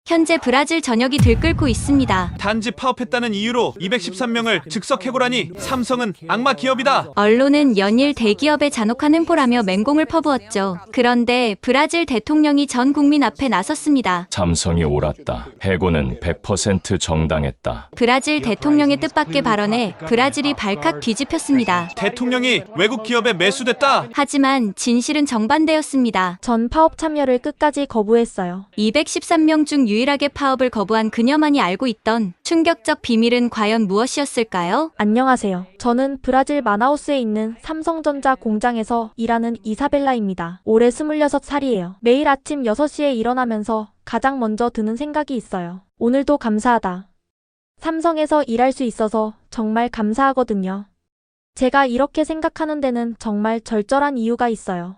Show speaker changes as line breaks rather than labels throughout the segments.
현재 브라질 전역이 들끓고 있습니다.
단지 파업했다는 이유로 213명을 즉석 해고라니 삼성은 악마 기업이다.
언론은 연일 대기업의 잔혹한 횡포라며 맹공을 퍼부었죠. 그런데 브라질 대통령이 전 국민 앞에 나섰습니다.
삼성이 옳았다. 해고는 100% 정당했다.
브라질 대통령의 뜻밖의 발언에 브라질이 발칵 뒤집혔습니다.
대통령이 외국 기업에 매수됐다.
하지만 진실은 정반대였습니다.
전 파업 참여를 끝까지 거부했어요.
213명 중 유일하게 파업을 거부한 그녀만이 알고 있던 충격적 비밀은 과연 무엇이었을까요?
안녕하세요. 저는 브라질 마나우스에 있는 삼성전자 공장에서 일하는 이사벨라입니다. 올해 26살이에요. 매일 아침 6시에 일어나면서 가장 먼저 드는 생각이 있어요. 오늘도 감사하다. 삼성에서 일할 수 있어서 정말 감사하거든요. 제가 이렇게 생각하는 데는 정말 절절한 이유가 있어요.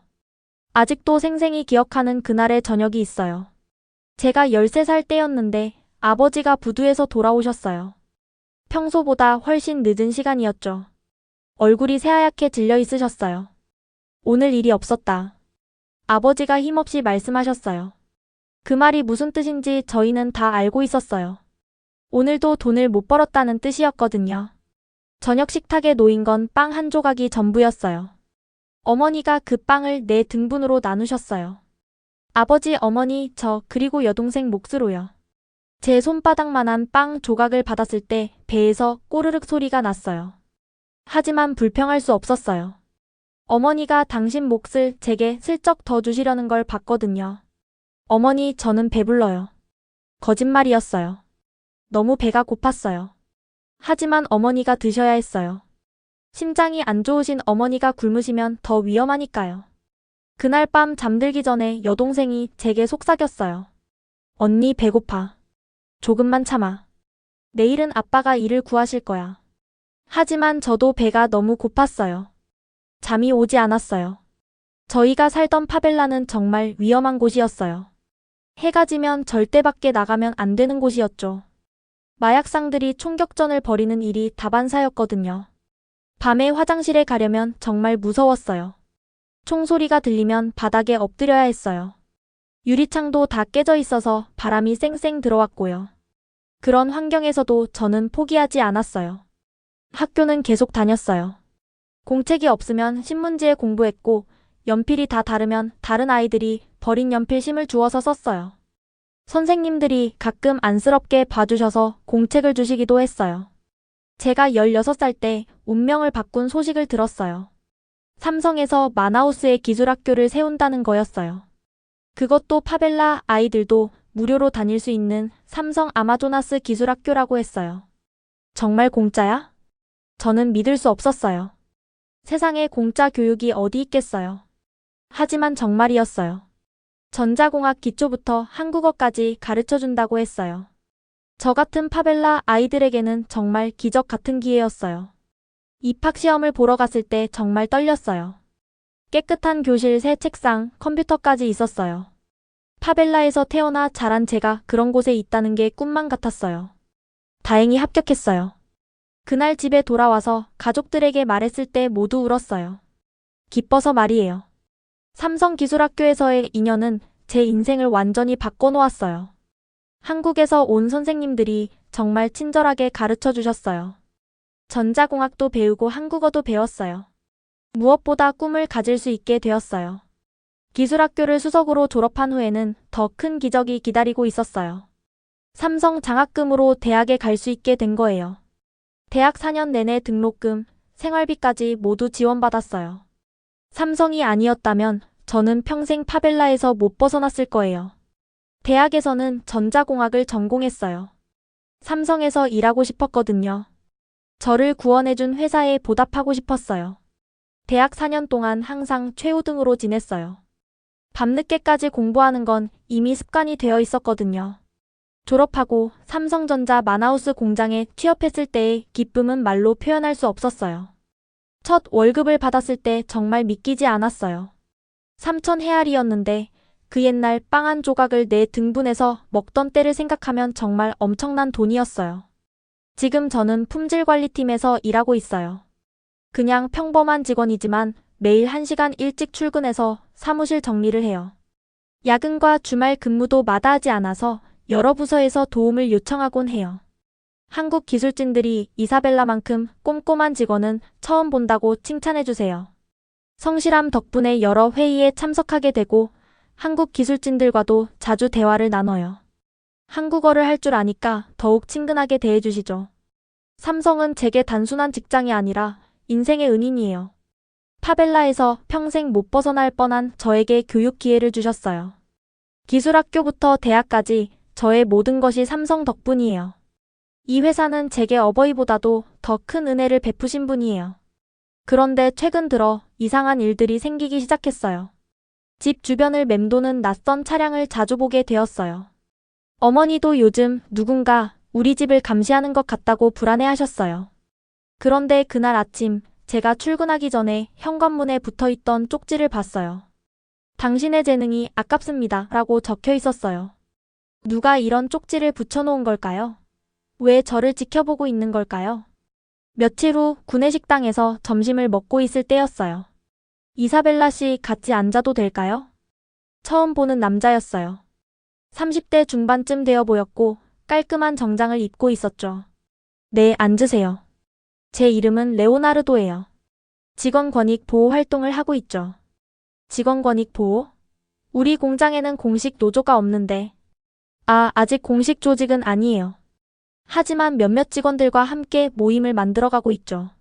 아직도 생생히 기억하는 그날의 저녁이 있어요. 제가 13살 때였는데 아버지가 부두에서 돌아오셨어요. 평소보다 훨씬 늦은 시간이었죠. 얼굴이 새하얗게 질려 있으셨어요. 오늘 일이 없었다. 아버지가 힘없이 말씀하셨어요. 그 말이 무슨 뜻인지 저희는 다 알고 있었어요. 오늘도 돈을 못 벌었다는 뜻이었거든요. 저녁 식탁에 놓인 건 빵 한 조각이 전부였어요. 어머니가 그 빵을 내 등분으로 나누셨어요. 아버지, 어머니, 저 그리고 여동생 몫으로요. 제 손바닥만한 빵 조각을 받았을 때 배에서 꼬르륵 소리가 났어요. 하지만 불평할 수 없었어요. 어머니가 당신 몫을 제게 슬쩍 더 주시려는 걸 봤거든요. 어머니, 저는 배불러요. 거짓말이었어요. 너무 배가 고팠어요. 하지만 어머니가 드셔야 했어요. 심장이 안 좋으신 어머니가 굶으시면 더 위험하니까요. 그날 밤 잠들기 전에 여동생이 제게 속삭였어요. 언니 배고파. 조금만 참아. 내일은 아빠가 일을 구하실 거야. 하지만 저도 배가 너무 고팠어요. 잠이 오지 않았어요. 저희가 살던 파벨라는 정말 위험한 곳이었어요. 해가 지면 절대 밖에 나가면 안 되는 곳이었죠. 마약상들이 총격전을 벌이는 일이 다반사였거든요. 밤에 화장실에 가려면 정말 무서웠어요. 총소리가 들리면 바닥에 엎드려야 했어요. 유리창도 다 깨져 있어서 바람이 쌩쌩 들어왔고요. 그런 환경에서도 저는 포기하지 않았어요. 학교는 계속 다녔어요. 공책이 없으면 신문지에 공부했고 연필이 다 다르면 다른 아이들이 버린 연필 심을 주워서 썼어요. 선생님들이 가끔 안쓰럽게 봐주셔서 공책을 주시기도 했어요. 제가 16살 때 운명을 바꾼 소식을 들었어요. 삼성에서 마나우스에 기술학교를 세운다는 거였어요. 그것도 파벨라 아이들도 무료로 다닐 수 있는 삼성 아마조나스 기술학교라고 했어요. 정말 공짜야? 저는 믿을 수 없었어요. 세상에 공짜 교육이 어디 있겠어요. 하지만 정말이었어요. 전자공학 기초부터 한국어까지 가르쳐준다고 했어요. 저 같은 파벨라 아이들에게는 정말 기적 같은 기회였어요. 입학시험을 보러 갔을 때 정말 떨렸어요. 깨끗한 교실, 새 책상, 컴퓨터까지 있었어요. 파벨라에서 태어나 자란 제가 그런 곳에 있다는 게 꿈만 같았어요. 다행히 합격했어요. 그날 집에 돌아와서 가족들에게 말했을 때 모두 울었어요. 기뻐서 말이에요. 삼성기술학교에서의 2년은 제 인생을 완전히 바꿔놓았어요. 한국에서 온 선생님들이 정말 친절하게 가르쳐 주셨어요. 전자공학도 배우고 한국어도 배웠어요. 무엇보다 꿈을 가질 수 있게 되었어요. 기술학교를 수석으로 졸업한 후에는 더 큰 기적이 기다리고 있었어요. 삼성 장학금으로 대학에 갈 수 있게 된 거예요. 대학 4년 내내 등록금, 생활비까지 모두 지원받았어요. 삼성이 아니었다면 저는 평생 파벨라에서 못 벗어났을 거예요. 대학에서는 전자공학을 전공했어요. 삼성에서 일하고 싶었거든요. 저를 구원해준 회사에 보답하고 싶었어요. 대학 4년 동안 항상 최우등으로 지냈어요. 밤늦게까지 공부하는 건 이미 습관이 되어 있었거든요. 졸업하고 삼성전자 마나우스 공장에 취업했을 때의 기쁨은 말로 표현할 수 없었어요. 첫 월급을 받았을 때 정말 믿기지 않았어요. 3,000헤아리였는데 그 옛날 빵 한 조각을 내 등분해서 먹던 때를 생각하면 정말 엄청난 돈이었어요. 지금 저는 품질관리팀에서 일하고 있어요. 그냥 평범한 직원이지만 매일 1시간 일찍 출근해서 사무실 정리를 해요. 야근과 주말 근무도 마다하지 않아서 여러 부서에서 도움을 요청하곤 해요. 한국 기술진들이 이사벨라만큼 꼼꼼한 직원은 처음 본다고 칭찬해주세요. 성실함 덕분에 여러 회의에 참석하게 되고 한국 기술진들과도 자주 대화를 나눠요. 한국어를 할 줄 아니까 더욱 친근하게 대해주시죠. 삼성은 제게 단순한 직장이 아니라 인생의 은인이에요. 타벨라에서 평생 못 벗어날 뻔한 저에게 교육 기회를 주셨어요. 기술학교부터 대학까지 저의 모든 것이 삼성 덕분이에요. 이 회사는 제게 어버이보다도 더 큰 은혜를 베푸신 분이에요. 그런데 최근 들어 이상한 일들이 생기기 시작했어요. 집 주변을 맴도는 낯선 차량을 자주 보게 되었어요. 어머니도 요즘 누군가 우리 집을 감시하는 것 같다고 불안해하셨어요. 그런데 그날 아침 제가 출근하기 전에 현관문에 붙어있던 쪽지를 봤어요. 당신의 재능이 아깝습니다 라고 적혀 있었어요. 누가 이런 쪽지를 붙여놓은 걸까요? 왜 저를 지켜보고 있는 걸까요? 며칠 후 구내식당에서 점심을 먹고 있을 때였어요. 이사벨라 씨 같이 앉아도 될까요? 처음 보는 남자였어요. 30대 중반쯤 되어 보였고 깔끔한 정장을 입고 있었죠. 네, 앉으세요. 제 이름은 레오나르도예요. 직원 권익 보호 활동을 하고 있죠. 직원 권익 보호? 우리 공장에는 공식 노조가 없는데. 아직 공식 조직은 아니에요. 하지만 몇몇 직원들과 함께 모임을 만들어가고 있죠.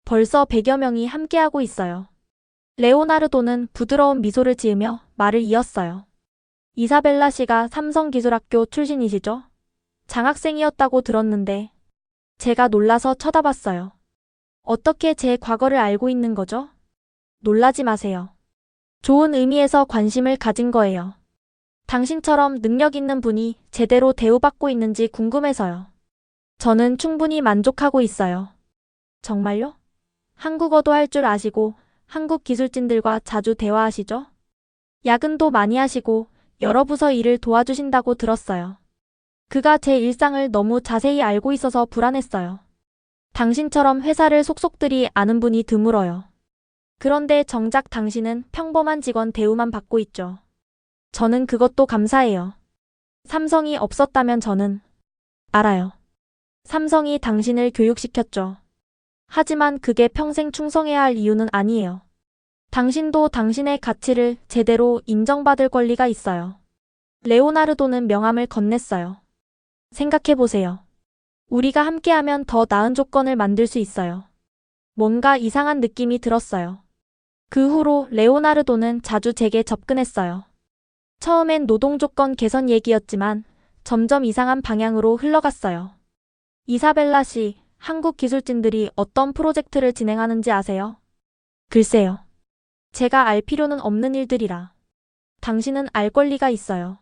벌써 100여 명이 함께하고 있어요. 레오나르도는 부드러운 미소를 지으며 말을 이었어요. 이사벨라 씨가 삼성기술학교 출신이시죠? 장학생이었다고 들었는데 제가 놀라서 쳐다봤어요. 어떻게 제 과거를 알고 있는 거죠? 놀라지 마세요. 좋은 의미에서 관심을 가진 거예요. 당신처럼 능력 있는 분이 제대로 대우받고 있는지 궁금해서요. 저는 충분히 만족하고 있어요. 정말요? 한국어도 할 줄 아시고 한국 기술진들과 자주 대화하시죠? 야근도 많이 하시고 여러 부서 일을 도와주신다고 들었어요. 그가 제 일상을 너무 자세히 알고 있어서 불안했어요. 당신처럼 회사를 속속들이 아는 분이 드물어요. 그런데 정작 당신은 평범한 직원 대우만 받고 있죠. 저는 그것도 감사해요. 삼성이 없었다면 저는 알아요. 삼성이 당신을 교육시켰죠. 하지만 그게 평생 충성해야 할 이유는 아니에요. 당신도 당신의 가치를 제대로 인정받을 권리가 있어요. 레오나르도는 명함을 건넸어요. 생각해보세요. 우리가 함께하면 더 나은 조건을 만들 수 있어요. 뭔가 이상한 느낌이 들었어요. 그 후로 레오나르도는 자주 제게 접근했어요. 처음엔 노동 조건 개선 얘기였지만 점점 이상한 방향으로 흘러갔어요. 이사벨라 씨, 한국 기술진들이 어떤 프로젝트를 진행하는지 아세요? 글쎄요. 제가 알 필요는 없는 일들이라. 당신은 알 권리가 있어요.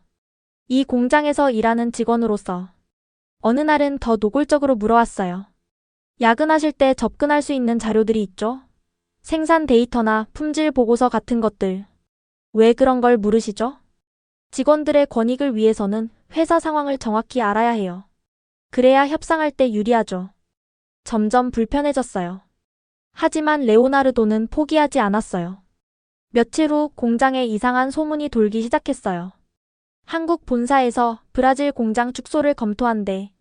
이 공장에서 일하는 직원으로서. 어느 날은 더 노골적으로 물어왔어요. 야근하실 때 접근할 수 있는 자료들이 있죠? 생산 데이터나 품질 보고서 같은 것들. 왜 그런 걸 물으시죠? 직원들의 권익을 위해서는 회사 상황을 정확히 알아야 해요. 그래야 협상할 때 유리하죠. 점점 불편해졌어요. 하지만 레오나르도는 포기하지 않았어요. 며칠 후 공장에 이상한 소문이 돌기 시작했어요. 한국 본사에서 브라질 공장 축소를 검토한대.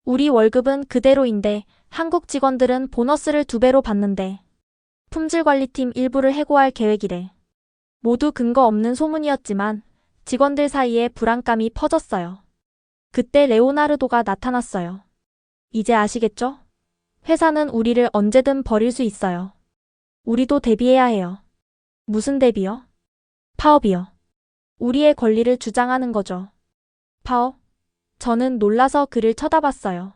우리 월급은 그대로인데 한국 직원들은 보너스를 2배로 받는데. 품질관리팀 일부를 해고할 계획이래. 모두 근거 없는 소문이었지만 직원들 사이에 불안감이 퍼졌어요. 그때 레오나르도가 나타났어요. 이제 아시겠죠? 회사는 우리를 언제든 버릴 수 있어요. 우리도 대비해야 해요. 무슨 대비요? 파업이요. 우리의 권리를 주장하는 거죠. 파업? 저는 놀라서 그를 쳐다봤어요.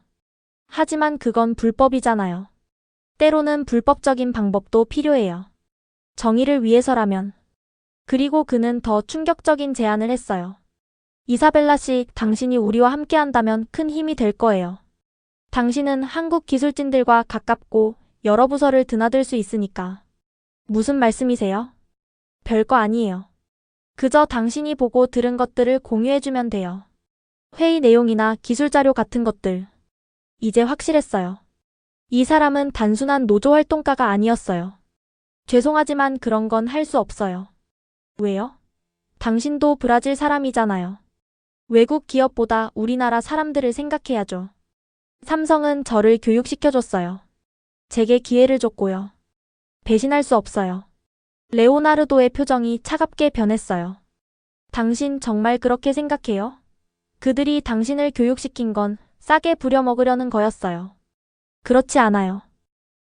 하지만 그건 불법이잖아요. 때로는 불법적인 방법도 필요해요. 정의를 위해서라면. 그리고 그는 더 충격적인 제안을 했어요. 이사벨라 씨, 당신이 우리와 함께한다면 큰 힘이 될 거예요. 당신은 한국 기술진들과 가깝고 여러 부서를 드나들 수 있으니까. 무슨 말씀이세요? 별거 아니에요. 그저 당신이 보고 들은 것들을 공유해주면 돼요. 회의 내용이나 기술 자료 같은 것들. 이제 확실했어요. 이 사람은 단순한 노조 활동가가 아니었어요. 죄송하지만 그런 건 할 수 없어요. 왜요? 당신도 브라질 사람이잖아요. 외국 기업보다 우리나라 사람들을 생각해야죠. 삼성은 저를 교육시켜줬어요. 제게 기회를 줬고요. 배신할 수 없어요. 레오나르도의 표정이 차갑게 변했어요. 당신 정말 그렇게 생각해요? 그들이 당신을 교육시킨 건 싸게 부려먹으려는 거였어요. 그렇지 않아요.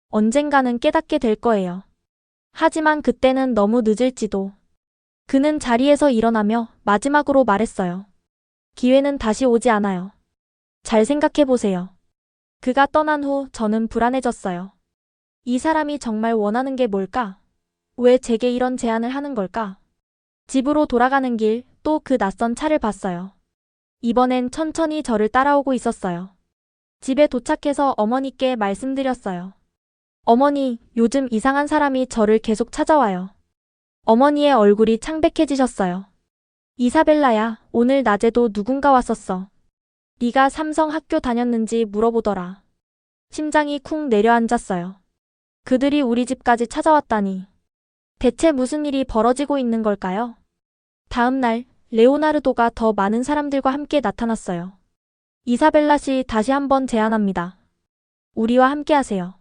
언젠가는 깨닫게 될 거예요. 하지만 그때는 너무 늦을지도. 그는 자리에서 일어나며 마지막으로 말했어요. 기회는 다시 오지 않아요. 잘 생각해 보세요. 그가 떠난 후 저는 불안해졌어요. 이 사람이 정말 원하는 게 뭘까? 왜 제게 이런 제안을 하는 걸까? 집으로 돌아가는 길 또 그 낯선 차를 봤어요. 이번엔 천천히 저를 따라오고 있었어요. 집에 도착해서 어머니께 말씀드렸어요. 어머니, 요즘 이상한 사람이 저를 계속 찾아와요. 어머니의 얼굴이 창백해지셨어요. 이사벨라야, 오늘 낮에도 누군가 왔었어. 네가 삼성 학교 다녔는지 물어보더라. 심장이 쿵 내려앉았어요. 그들이 우리 집까지 찾아왔다니. 대체 무슨 일이 벌어지고 있는 걸까요? 다음 날, 레오나르도가 더 많은 사람들과 함께 나타났어요. 이사벨라 씨, 다시 한번 제안합니다. 우리와 함께 하세요.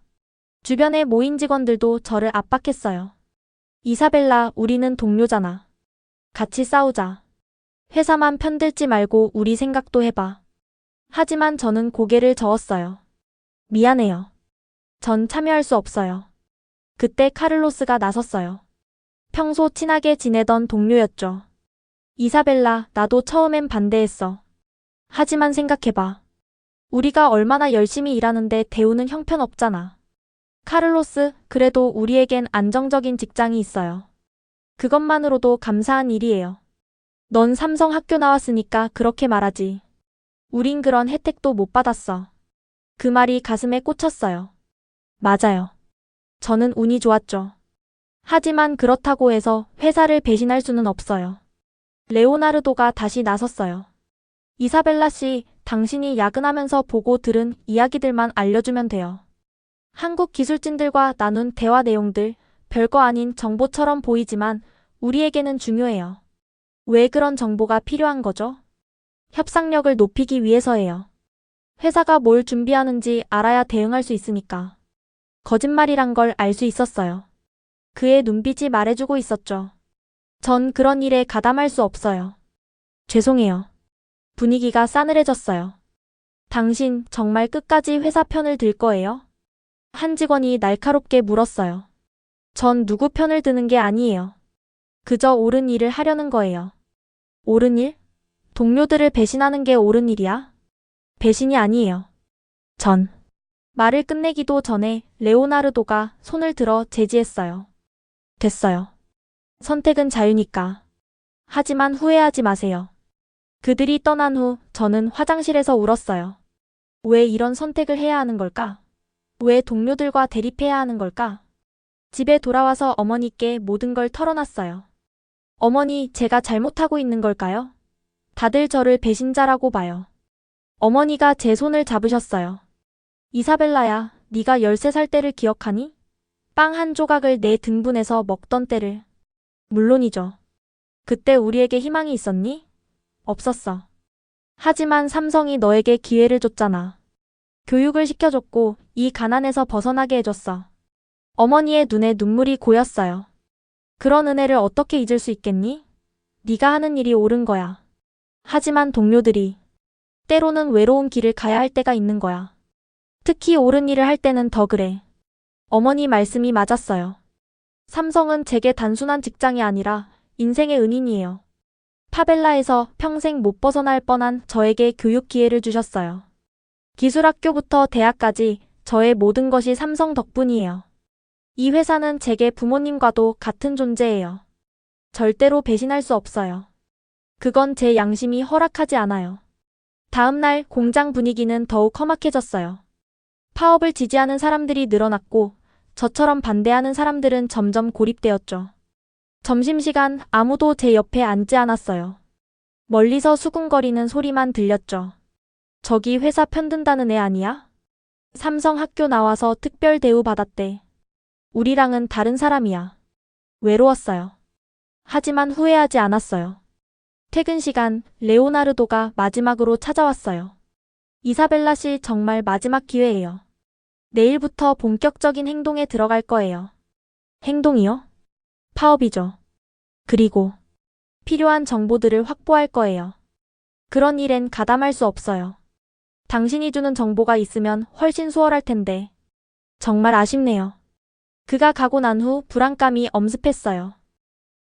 주변에 모인 직원들도 저를 압박했어요. 이사벨라, 우리는 동료잖아. 같이 싸우자. 회사만 편들지 말고 우리 생각도 해봐. 하지만 저는 고개를 저었어요. 미안해요. 전 참여할 수 없어요. 그때 카를로스가 나섰어요. 평소 친하게 지내던 동료였죠. 이사벨라, 나도 처음엔 반대했어. 하지만 생각해봐. 우리가 얼마나 열심히 일하는데 대우는 형편없잖아. 카를로스, 그래도 우리에겐 안정적인 직장이 있어요. 그것만으로도 감사한 일이에요. 넌 삼성 학교 나왔으니까 그렇게 말하지. 우린 그런 혜택도 못 받았어. 그 말이 가슴에 꽂혔어요. 맞아요. 저는 운이 좋았죠. 하지만 그렇다고 해서 회사를 배신할 수는 없어요. 레오나르도가 다시 나섰어요. 이사벨라 씨, 당신이 야근하면서 보고 들은 이야기들만 알려주면 돼요. 한국 기술진들과 나눈 대화 내용들, 별거 아닌 정보처럼 보이지만 우리에게는 중요해요. 왜 그런 정보가 필요한 거죠? 협상력을 높이기 위해서예요. 회사가 뭘 준비하는지 알아야 대응할 수 있으니까. 거짓말이란 걸 알 수 있었어요. 그의 눈빛이 말해주고 있었죠. 전 그런 일에 가담할 수 없어요. 죄송해요. 분위기가 싸늘해졌어요. 당신 정말 끝까지 회사 편을 들 거예요? 한 직원이 날카롭게 물었어요. 전 누구 편을 드는 게 아니에요. 그저 옳은 일을 하려는 거예요. 옳은 일? 동료들을 배신하는 게 옳은 일이야? 배신이 아니에요. 전. 말을 끝내기도 전에 레오나르도가 손을 들어 제지했어요. 됐어요. 선택은 자유니까. 하지만 후회하지 마세요. 그들이 떠난 후 저는 화장실에서 울었어요. 왜 이런 선택을 해야 하는 걸까? 왜 동료들과 대립해야 하는 걸까? 집에 돌아와서 어머니께 모든 걸 털어놨어요. 어머니, 제가 잘못하고 있는 걸까요? 다들 저를 배신자라고 봐요. 어머니가 제 손을 잡으셨어요. 이사벨라야, 네가 13살 때를 기억하니? 빵 한 조각을 내 등분해서 먹던 때를. 물론이죠. 그때 우리에게 희망이 있었니? 없었어. 하지만 삼성이 너에게 기회를 줬잖아. 교육을 시켜줬고 이 가난에서 벗어나게 해줬어. 어머니의 눈에 눈물이 고였어요. 그런 은혜를 어떻게 잊을 수 있겠니? 네가 하는 일이 옳은 거야. 하지만 동료들이 때로는 외로운 길을 가야 할 때가 있는 거야. 특히 옳은 일을 할 때는 더 그래. 어머니 말씀이 맞았어요. 삼성은 제게 단순한 직장이 아니라 인생의 은인이에요. 파벨라에서 평생 못 벗어날 뻔한 저에게 교육 기회를 주셨어요. 기술학교부터 대학까지 저의 모든 것이 삼성 덕분이에요. 이 회사는 제게 부모님과도 같은 존재예요. 절대로 배신할 수 없어요. 그건 제 양심이 허락하지 않아요. 다음 날 공장 분위기는 더욱 험악해졌어요. 파업을 지지하는 사람들이 늘어났고 저처럼 반대하는 사람들은 점점 고립되었죠. 점심시간 아무도 제 옆에 앉지 않았어요. 멀리서 수군거리는 소리만 들렸죠. 저기 회사 편든다는 애 아니야? 삼성 학교 나와서 특별 대우 받았대. 우리랑은 다른 사람이야. 외로웠어요. 하지만 후회하지 않았어요. 퇴근 시간, 레오나르도가 마지막으로 찾아왔어요. 이사벨라 씨, 정말 마지막 기회예요. 내일부터 본격적인 행동에 들어갈 거예요. 행동이요? 파업이죠. 그리고 필요한 정보들을 확보할 거예요. 그런 일엔 가담할 수 없어요. 당신이 주는 정보가 있으면 훨씬 수월할 텐데. 정말 아쉽네요. 그가 가고 난 후 불안감이 엄습했어요.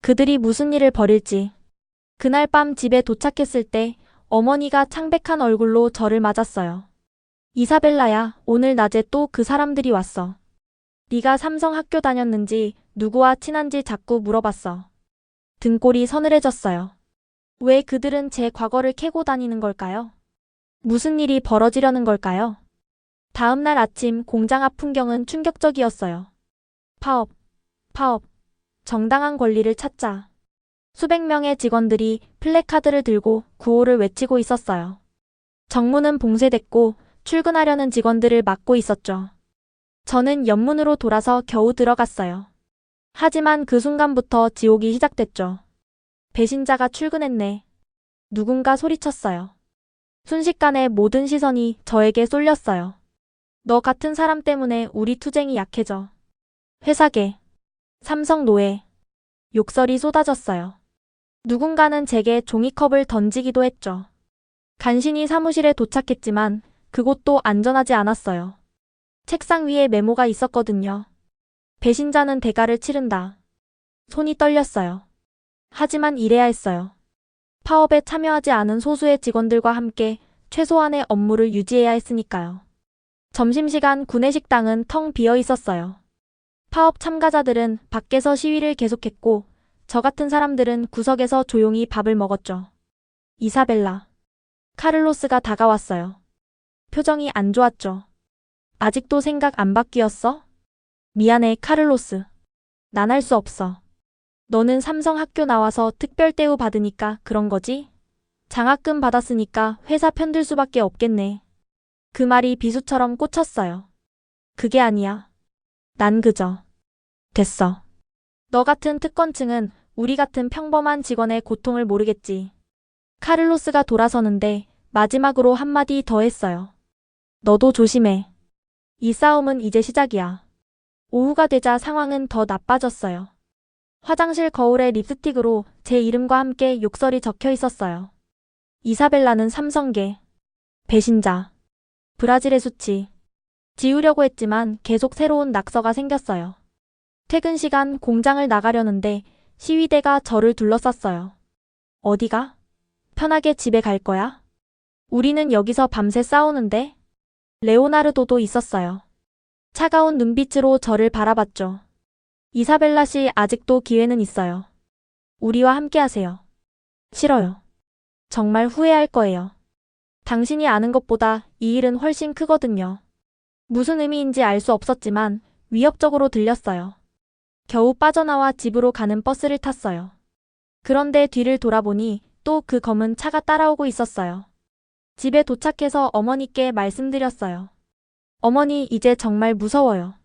그들이 무슨 일을 벌일지. 그날 밤 집에 도착했을 때 어머니가 창백한 얼굴로 저를 맞았어요. 이사벨라야, 오늘 낮에 또 그 사람들이 왔어. 네가 삼성 학교 다녔는지 누구와 친한지 자꾸 물어봤어. 등골이 서늘해졌어요. 왜 그들은 제 과거를 캐고 다니는 걸까요? 무슨 일이 벌어지려는 걸까요? 다음 날 아침 공장 앞 풍경은 충격적이었어요. 파업, 파업, 정당한 권리를 찾자. 수백 명의 직원들이 플래카드를 들고 구호를 외치고 있었어요. 정문은 봉쇄됐고 출근하려는 직원들을 막고 있었죠. 저는 옆문으로 돌아서 겨우 들어갔어요. 하지만 그 순간부터 지옥이 시작됐죠. 배신자가 출근했네. 누군가 소리쳤어요. 순식간에 모든 시선이 저에게 쏠렸어요. 너 같은 사람 때문에 우리 투쟁이 약해져. 회사계, 삼성 노예, 욕설이 쏟아졌어요. 누군가는 제게 종이컵을 던지기도 했죠. 간신히 사무실에 도착했지만 그곳도 안전하지 않았어요. 책상 위에 메모가 있었거든요. 배신자는 대가를 치른다. 손이 떨렸어요. 하지만 일해야 했어요. 파업에 참여하지 않은 소수의 직원들과 함께 최소한의 업무를 유지해야 했으니까요. 점심시간 구내식당은 텅 비어 있었어요. 파업 참가자들은 밖에서 시위를 계속했고 저 같은 사람들은 구석에서 조용히 밥을 먹었죠. 이사벨라. 카를로스가 다가왔어요. 표정이 안 좋았죠. 아직도 생각 안 바뀌었어? 미안해, 카를로스. 난 할 수 없어. 너는 삼성 학교 나와서 특별 대우 받으니까 그런 거지? 장학금 받았으니까 회사 편들 수밖에 없겠네. 그 말이 비수처럼 꽂혔어요. 그게 아니야. 난 그저. 됐어. 너 같은 특권층은 우리 같은 평범한 직원의 고통을 모르겠지. 카를로스가 돌아서는데 마지막으로 한마디 더 했어요. 너도 조심해. 이 싸움은 이제 시작이야. 오후가 되자 상황은 더 나빠졌어요. 화장실 거울에 립스틱으로 제 이름과 함께 욕설이 적혀 있었어요. 이사벨라는 삼성계. 배신자. 브라질의 수치. 지우려고 했지만 계속 새로운 낙서가 생겼어요. 퇴근 시간 공장을 나가려는데 시위대가 저를 둘러쌌어요. 어디가? 편하게 집에 갈 거야? 우리는 여기서 밤새 싸우는데? 레오나르도도 있었어요. 차가운 눈빛으로 저를 바라봤죠. 이사벨라 씨, 아직도 기회는 있어요. 우리와 함께 하세요. 싫어요. 정말 후회할 거예요. 당신이 아는 것보다 이 일은 훨씬 크거든요. 무슨 의미인지 알 수 없었지만 위협적으로 들렸어요. 겨우 빠져나와 집으로 가는 버스를 탔어요. 그런데 뒤를 돌아보니 또 그 검은 차가 따라오고 있었어요. 집에 도착해서 어머니께 말씀드렸어요. 어머니, 이제 정말 무서워요.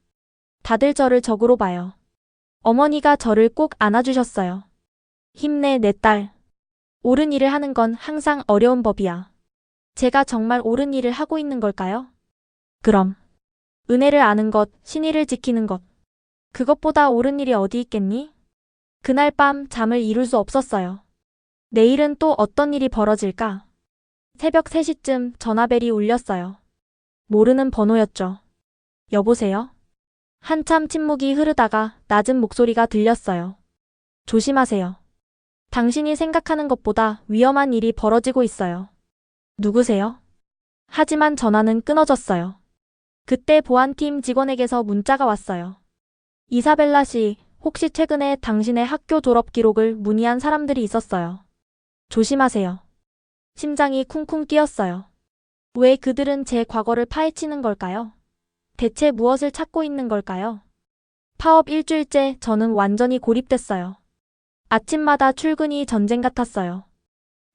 다들 저를 적으로 봐요. 어머니가 저를 꼭 안아주셨어요. 힘내, 내 딸. 옳은 일을 하는 건 항상 어려운 법이야. 제가 정말 옳은 일을 하고 있는 걸까요? 그럼. 은혜를 아는 것, 신의를 지키는 것. 그것보다 옳은 일이 어디 있겠니? 그날 밤 잠을 이룰 수 없었어요. 내일은 또 어떤 일이 벌어질까? 새벽 3시쯤 전화벨이 울렸어요. 모르는 번호였죠. 여보세요? 한참 침묵이 흐르다가 낮은 목소리가 들렸어요. 조심하세요. 당신이 생각하는 것보다 위험한 일이 벌어지고 있어요. 누구세요? 하지만 전화는 끊어졌어요. 그때 보안팀 직원에게서 문자가 왔어요. 이사벨라 씨, 혹시 최근에 당신의 학교 졸업 기록을 문의한 사람들이 있었어요. 조심하세요. 심장이 쿵쿵 뛰었어요. 왜 그들은 제 과거를 파헤치는 걸까요? 대체 무엇을 찾고 있는 걸까요? 파업 일주일째 저는 완전히 고립됐어요. 아침마다 출근이 전쟁 같았어요.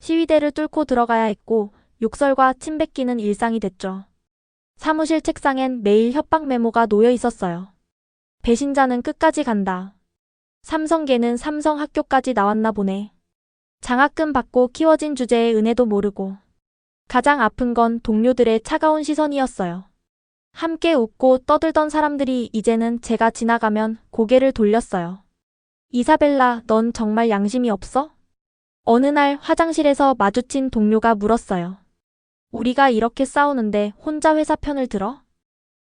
시위대를 뚫고 들어가야 했고 욕설과 침 뱉기는 일상이 됐죠. 사무실 책상엔 매일 협박 메모가 놓여 있었어요. 배신자는 끝까지 간다. 삼성계는 삼성 학교까지 나왔나 보네. 장학금 받고 키워진 주제의 은혜도 모르고. 가장 아픈 건 동료들의 차가운 시선이었어요. 함께 웃고 떠들던 사람들이 이제는 제가 지나가면 고개를 돌렸어요. 이사벨라, 넌 정말 양심이 없어? 어느 날 화장실에서 마주친 동료가 물었어요. 우리가 이렇게 싸우는데 혼자 회사 편을 들어?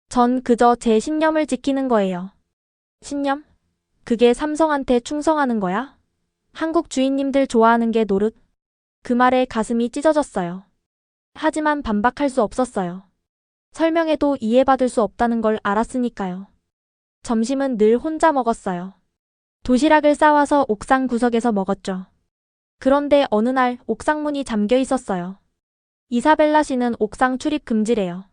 전 그저 제 신념을 지키는 거예요. 신념? 그게 삼성한테 충성하는 거야? 한국 주인님들 좋아하는 게 노릇? 그 말에 가슴이 찢어졌어요. 하지만 반박할 수 없었어요. 설명해도 이해받을 수 없다는 걸 알았으니까요. 점심은 늘 혼자 먹었어요. 도시락을 싸와서 옥상 구석에서 먹었죠. 그런데 어느 날 옥상 문이 잠겨 있었어요. 이사벨라 씨는 옥상 출입 금지래요.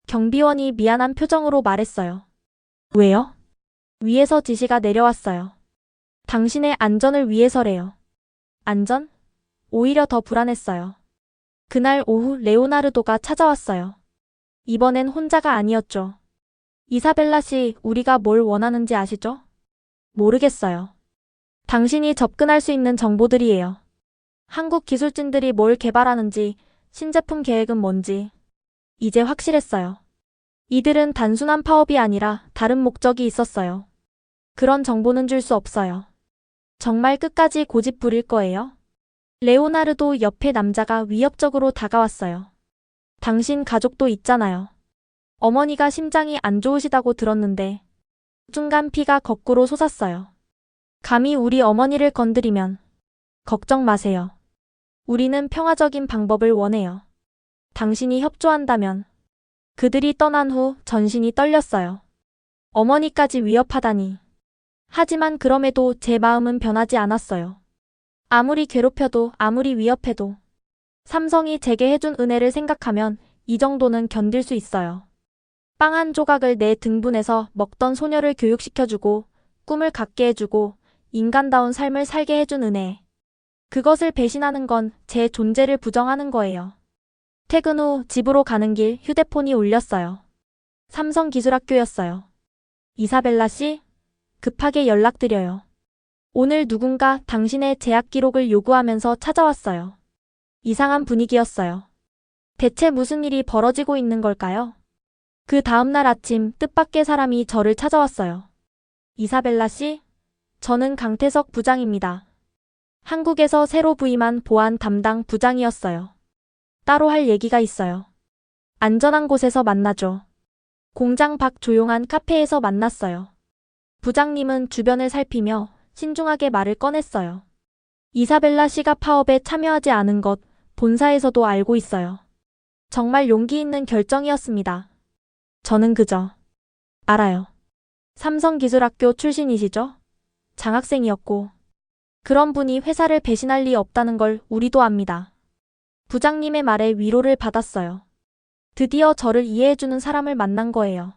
경비원이 미안한 표정으로 말했어요. 왜요? 위에서 지시가 내려왔어요. 당신의 안전을 위해서래요. 안전? 오히려 더 불안했어요. 그날 오후 레오나르도가 찾아왔어요. 이번엔 혼자가 아니었죠. 이사벨라 씨, 우리가 뭘 원하는지 아시죠? 모르겠어요. 당신이 접근할 수 있는 정보들이에요. 한국 기술진들이 뭘 개발하는지, 신제품 계획은 뭔지. 이제 확실했어요. 이들은 단순한 파업이 아니라 다른 목적이 있었어요. 그런 정보는 줄 수 없어요. 정말 끝까지 고집 부릴 거예요? 레오나르도 옆에 남자가 위협적으로 다가왔어요. 당신 가족도 있잖아요. 어머니가 심장이 안 좋으시다고 들었는데. 순간 피가 거꾸로 솟았어요. 감히 우리 어머니를 건드리면. 걱정 마세요. 우리는 평화적인 방법을 원해요. 당신이 협조한다면. 그들이 떠난 후 전신이 떨렸어요. 어머니까지 위협하다니. 하지만 그럼에도 제 마음은 변하지 않았어요. 아무리 괴롭혀도 아무리 위협해도 삼성이 제게 해준 은혜를 생각하면 이 정도는 견딜 수 있어요. 빵 한 조각을 내 등분해서 먹던 소녀를 교육시켜주고 꿈을 갖게 해주고 인간다운 삶을 살게 해준 은혜. 그것을 배신하는 건 제 존재를 부정하는 거예요. 퇴근 후 집으로 가는 길 휴대폰이 울렸어요. 삼성기술학교였어요. 이사벨라 씨? 급하게 연락드려요. 오늘 누군가 당신의 재학 기록을 요구하면서 찾아왔어요. 이상한 분위기였어요. 대체 무슨 일이 벌어지고 있는 걸까요? 그 다음날 아침 뜻밖의 사람이 저를 찾아왔어요. 이사벨라 씨? 저는 강태석 부장입니다. 한국에서 새로 부임한 보안 담당 부장이었어요. 따로 할 얘기가 있어요. 안전한 곳에서 만나죠. 공장 밖 조용한 카페에서 만났어요. 부장님은 주변을 살피며 신중하게 말을 꺼냈어요. 이사벨라 씨가 파업에 참여하지 않은 것 본사에서도 알고 있어요. 정말 용기 있는 결정이었습니다. 저는 그저 알아요. 삼성기술학교 출신이시죠? 장학생이었고 그런 분이 회사를 배신할 리 없다는 걸 우리도 압니다. 부장님의 말에 위로를 받았어요. 드디어 저를 이해해주는 사람을 만난 거예요.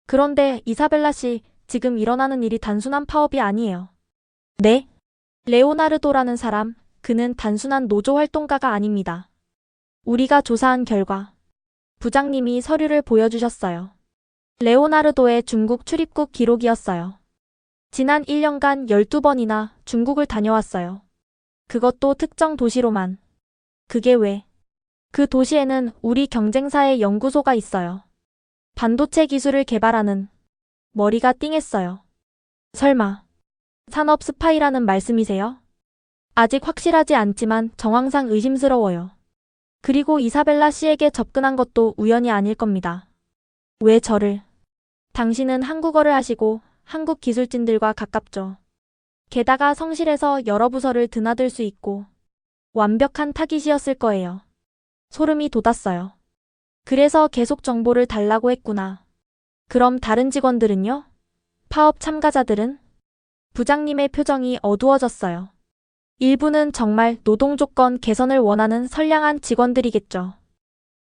그런데 이사벨라 씨, 지금 일어나는 일이 단순한 파업이 아니에요. 네? 레오나르도라는 사람, 그는 단순한 노조 활동가가 아닙니다. 우리가 조사한 결과 부장님이 서류를 보여주셨어요. 레오나르도의 중국 출입국 기록이었어요. 지난 1년간 12번이나 중국을 다녀왔어요. 그것도 특정 도시로만. 그게 왜? 그 도시에는 우리 경쟁사의 연구소가 있어요. 반도체 기술을 개발하는. 머리가 띵했어요. 설마 산업 스파이라는 말씀이세요? 아직 확실하지 않지만 정황상 의심스러워요. 그리고 이사벨라 씨에게 접근한 것도 우연이 아닐 겁니다. 왜 저를? 당신은 한국어를 하시고 한국 기술진들과 가깝죠. 게다가 성실해서 여러 부서를 드나들 수 있고 완벽한 타깃이었을 거예요. 소름이 돋았어요. 그래서 계속 정보를 달라고 했구나. 그럼 다른 직원들은요? 파업 참가자들은? 부장님의 표정이 어두워졌어요. 일부는 정말 노동 조건 개선을 원하는 선량한 직원들이겠죠.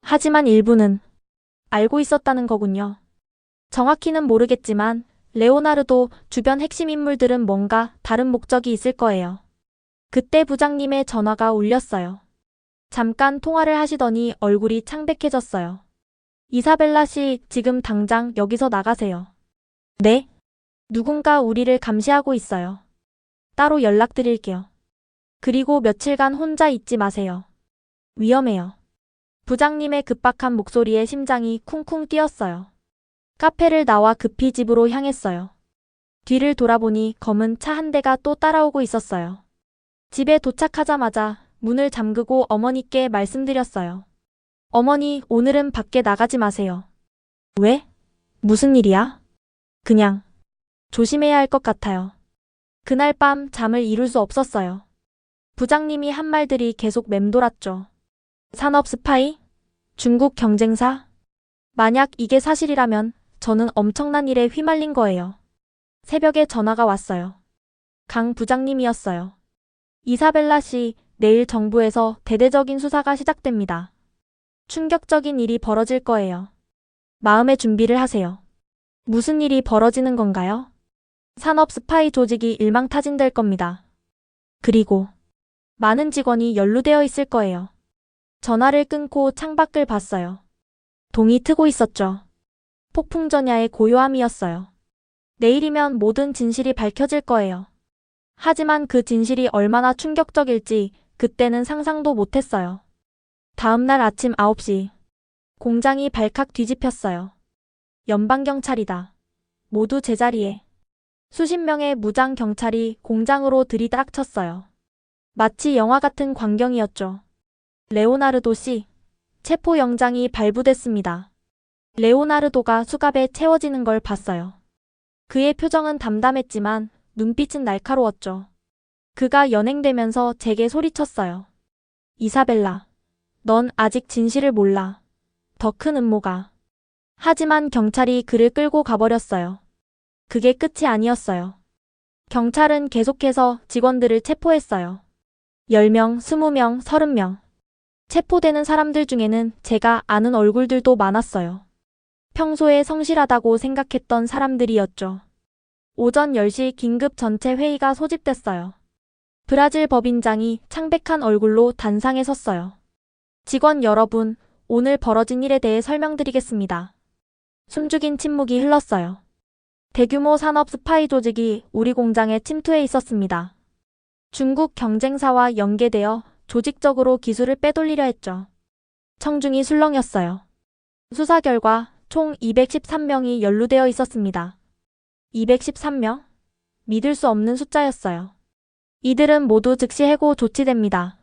하지만 일부는 알고 있었다는 거군요. 정확히는 모르겠지만 레오나르도 주변 핵심 인물들은 뭔가 다른 목적이 있을 거예요. 그때 부장님의 전화가 울렸어요. 잠깐 통화를 하시더니 얼굴이 창백해졌어요. 이사벨라 씨, 지금 당장 여기서 나가세요. 네? 누군가 우리를 감시하고 있어요. 따로 연락드릴게요. 그리고 며칠간 혼자 있지 마세요. 위험해요. 부장님의 급박한 목소리에 심장이 쿵쿵 뛰었어요. 카페를 나와 급히 집으로 향했어요. 뒤를 돌아보니 검은 차 한 대가 또 따라오고 있었어요. 집에 도착하자마자 문을 잠그고 어머니께 말씀드렸어요. 어머니, 오늘은 밖에 나가지 마세요. 왜? 무슨 일이야? 그냥 조심해야 할 것 같아요. 그날 밤 잠을 이룰 수 없었어요. 부장님이 한 말들이 계속 맴돌았죠. 산업 스파이? 중국 경쟁사? 만약 이게 사실이라면 저는 엄청난 일에 휘말린 거예요. 새벽에 전화가 왔어요. 강 부장님이었어요. 이사벨라 씨, 내일 정부에서 대대적인 수사가 시작됩니다. 충격적인 일이 벌어질 거예요. 마음의 준비를 하세요. 무슨 일이 벌어지는 건가요? 산업 스파이 조직이 일망타진될 겁니다. 그리고 많은 직원이 연루되어 있을 거예요. 전화를 끊고 창밖을 봤어요. 동이 트고 있었죠. 폭풍전야의 고요함이었어요. 내일이면 모든 진실이 밝혀질 거예요. 하지만 그 진실이 얼마나 충격적일지 그때는 상상도 못했어요. 다음날 아침 9시. 공장이 발칵 뒤집혔어요. 연방경찰이다. 모두 제자리에. 수십 명의 무장 경찰이 공장으로 들이닥쳤어요. 마치 영화 같은 광경이었죠. 레오나르도 씨, 체포영장이 발부됐습니다. 레오나르도가 수갑에 채워지는 걸 봤어요. 그의 표정은 담담했지만 눈빛은 날카로웠죠. 그가 연행되면서 제게 소리쳤어요. 이사벨라, 넌 아직 진실을 몰라. 더 큰 음모가. 하지만 경찰이 그를 끌고 가버렸어요. 그게 끝이 아니었어요. 경찰은 계속해서 직원들을 체포했어요. 10명, 20명, 30명. 체포되는 사람들 중에는 제가 아는 얼굴들도 많았어요. 평소에 성실하다고 생각했던 사람들이었죠. 오전 10시 긴급 전체 회의가 소집됐어요. 브라질 법인장이 창백한 얼굴로 단상에 섰어요. 직원 여러분, 오늘 벌어진 일에 대해 설명드리겠습니다. 숨죽인 침묵이 흘렀어요. 대규모 산업 스파이 조직이 우리 공장에 침투해 있었습니다. 중국 경쟁사와 연계되어 조직적으로 기술을 빼돌리려 했죠. 청중이 술렁였어요. 수사 결과 총 213명이 연루되어 있었습니다. 213명? 믿을 수 없는 숫자였어요. 이들은 모두 즉시 해고 조치됩니다.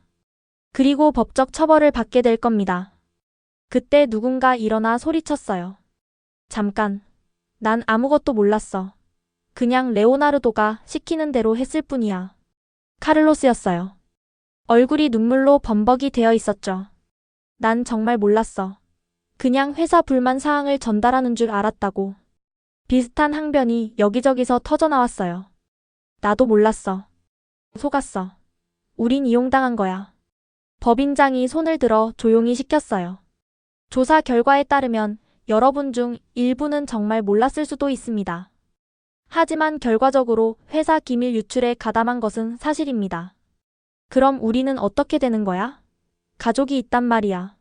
그리고 법적 처벌을 받게 될 겁니다. 그때 누군가 일어나 소리쳤어요. 잠깐. 난 아무것도 몰랐어. 그냥 레오나르도가 시키는 대로 했을 뿐이야. 카를로스였어요. 얼굴이 눈물로 범벅이 되어 있었죠. 난 정말 몰랐어. 그냥 회사 불만 사항을 전달하는 줄 알았다고. 비슷한 항변이 여기저기서 터져나왔어요. 나도 몰랐어. 속았어. 우린 이용당한 거야. 법인장이 손을 들어 조용히 시켰어요. 조사 결과에 따르면 여러분 중 일부는 정말 몰랐을 수도 있습니다. 하지만 결과적으로 회사 기밀 유출에 가담한 것은 사실입니다. 그럼 우리는 어떻게 되는 거야? 가족이 있단 말이야.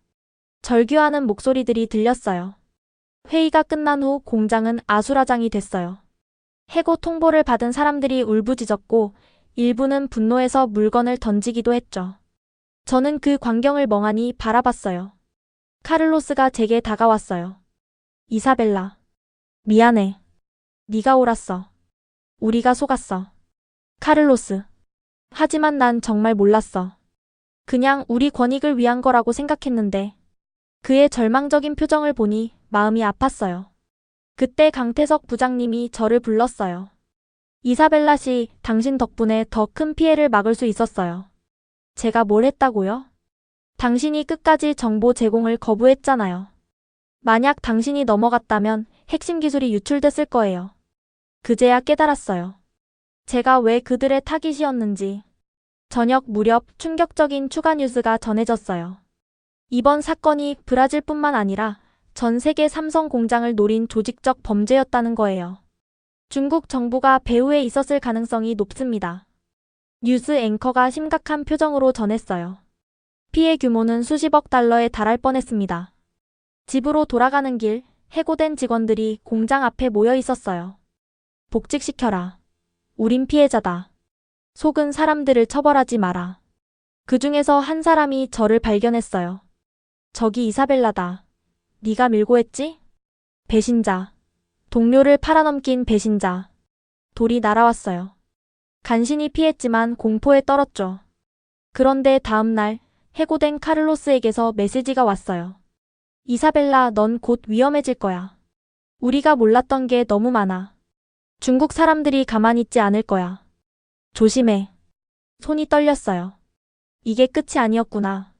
절규하는 목소리들이 들렸어요. 회의가 끝난 후 공장은 아수라장이 됐어요. 해고 통보를 받은 사람들이 울부짖었고 일부는 분노해서 물건을 던지기도 했죠. 저는 그 광경을 멍하니 바라봤어요. 카를로스가 제게 다가왔어요. 이사벨라. 미안해. 네가 옳았어. 우리가 속았어. 카를로스. 하지만 난 정말 몰랐어. 그냥 우리 권익을 위한 거라고 생각했는데. 그의 절망적인 표정을 보니 마음이 아팠어요. 그때 강태석 부장님이 저를 불렀어요. 이사벨라 씨, 당신 덕분에 더 큰 피해를 막을 수 있었어요. 제가 뭘 했다고요? 당신이 끝까지 정보 제공을 거부했잖아요. 만약 당신이 넘어갔다면 핵심 기술이 유출됐을 거예요. 그제야 깨달았어요. 제가 왜 그들의 타깃이었는지. 저녁 무렵 충격적인 추가 뉴스가 전해졌어요. 이번 사건이 브라질뿐만 아니라 전 세계 삼성 공장을 노린 조직적 범죄였다는 거예요. 중국 정부가 배후에 있었을 가능성이 높습니다. 뉴스 앵커가 심각한 표정으로 전했어요. 피해 규모는 수십억 달러에 달할 뻔했습니다. 집으로 돌아가는 길, 해고된 직원들이 공장 앞에 모여 있었어요. 복직시켜라. 우린 피해자다. 속은 사람들을 처벌하지 마라. 그 중에서 한 사람이 저를 발견했어요. 저기 이사벨라다. 네가 밀고 했지? 배신자. 동료를 팔아넘긴 배신자. 돌이 날아왔어요. 간신히 피했지만 공포에 떨었죠. 그런데 다음 날 해고된 카를로스에게서 메시지가 왔어요. 이사벨라, 넌 곧 위험해질 거야. 우리가 몰랐던 게 너무 많아. 중국 사람들이 가만히 있지 않을 거야. 조심해. 손이 떨렸어요. 이게 끝이 아니었구나.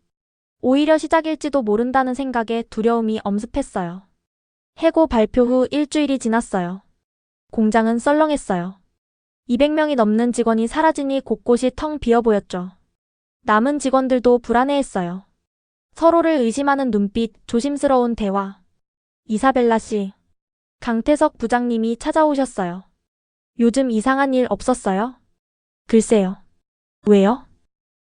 오히려 시작일지도 모른다는 생각에 두려움이 엄습했어요. 해고 발표 후 일주일이 지났어요. 공장은 썰렁했어요. 200명이 넘는 직원이 사라지니 곳곳이 텅 비어 보였죠. 남은 직원들도 불안해했어요. 서로를 의심하는 눈빛, 조심스러운 대화. 이사벨라 씨. 강태석 부장님이 찾아오셨어요. 요즘 이상한 일 없었어요? 글쎄요. 왜요?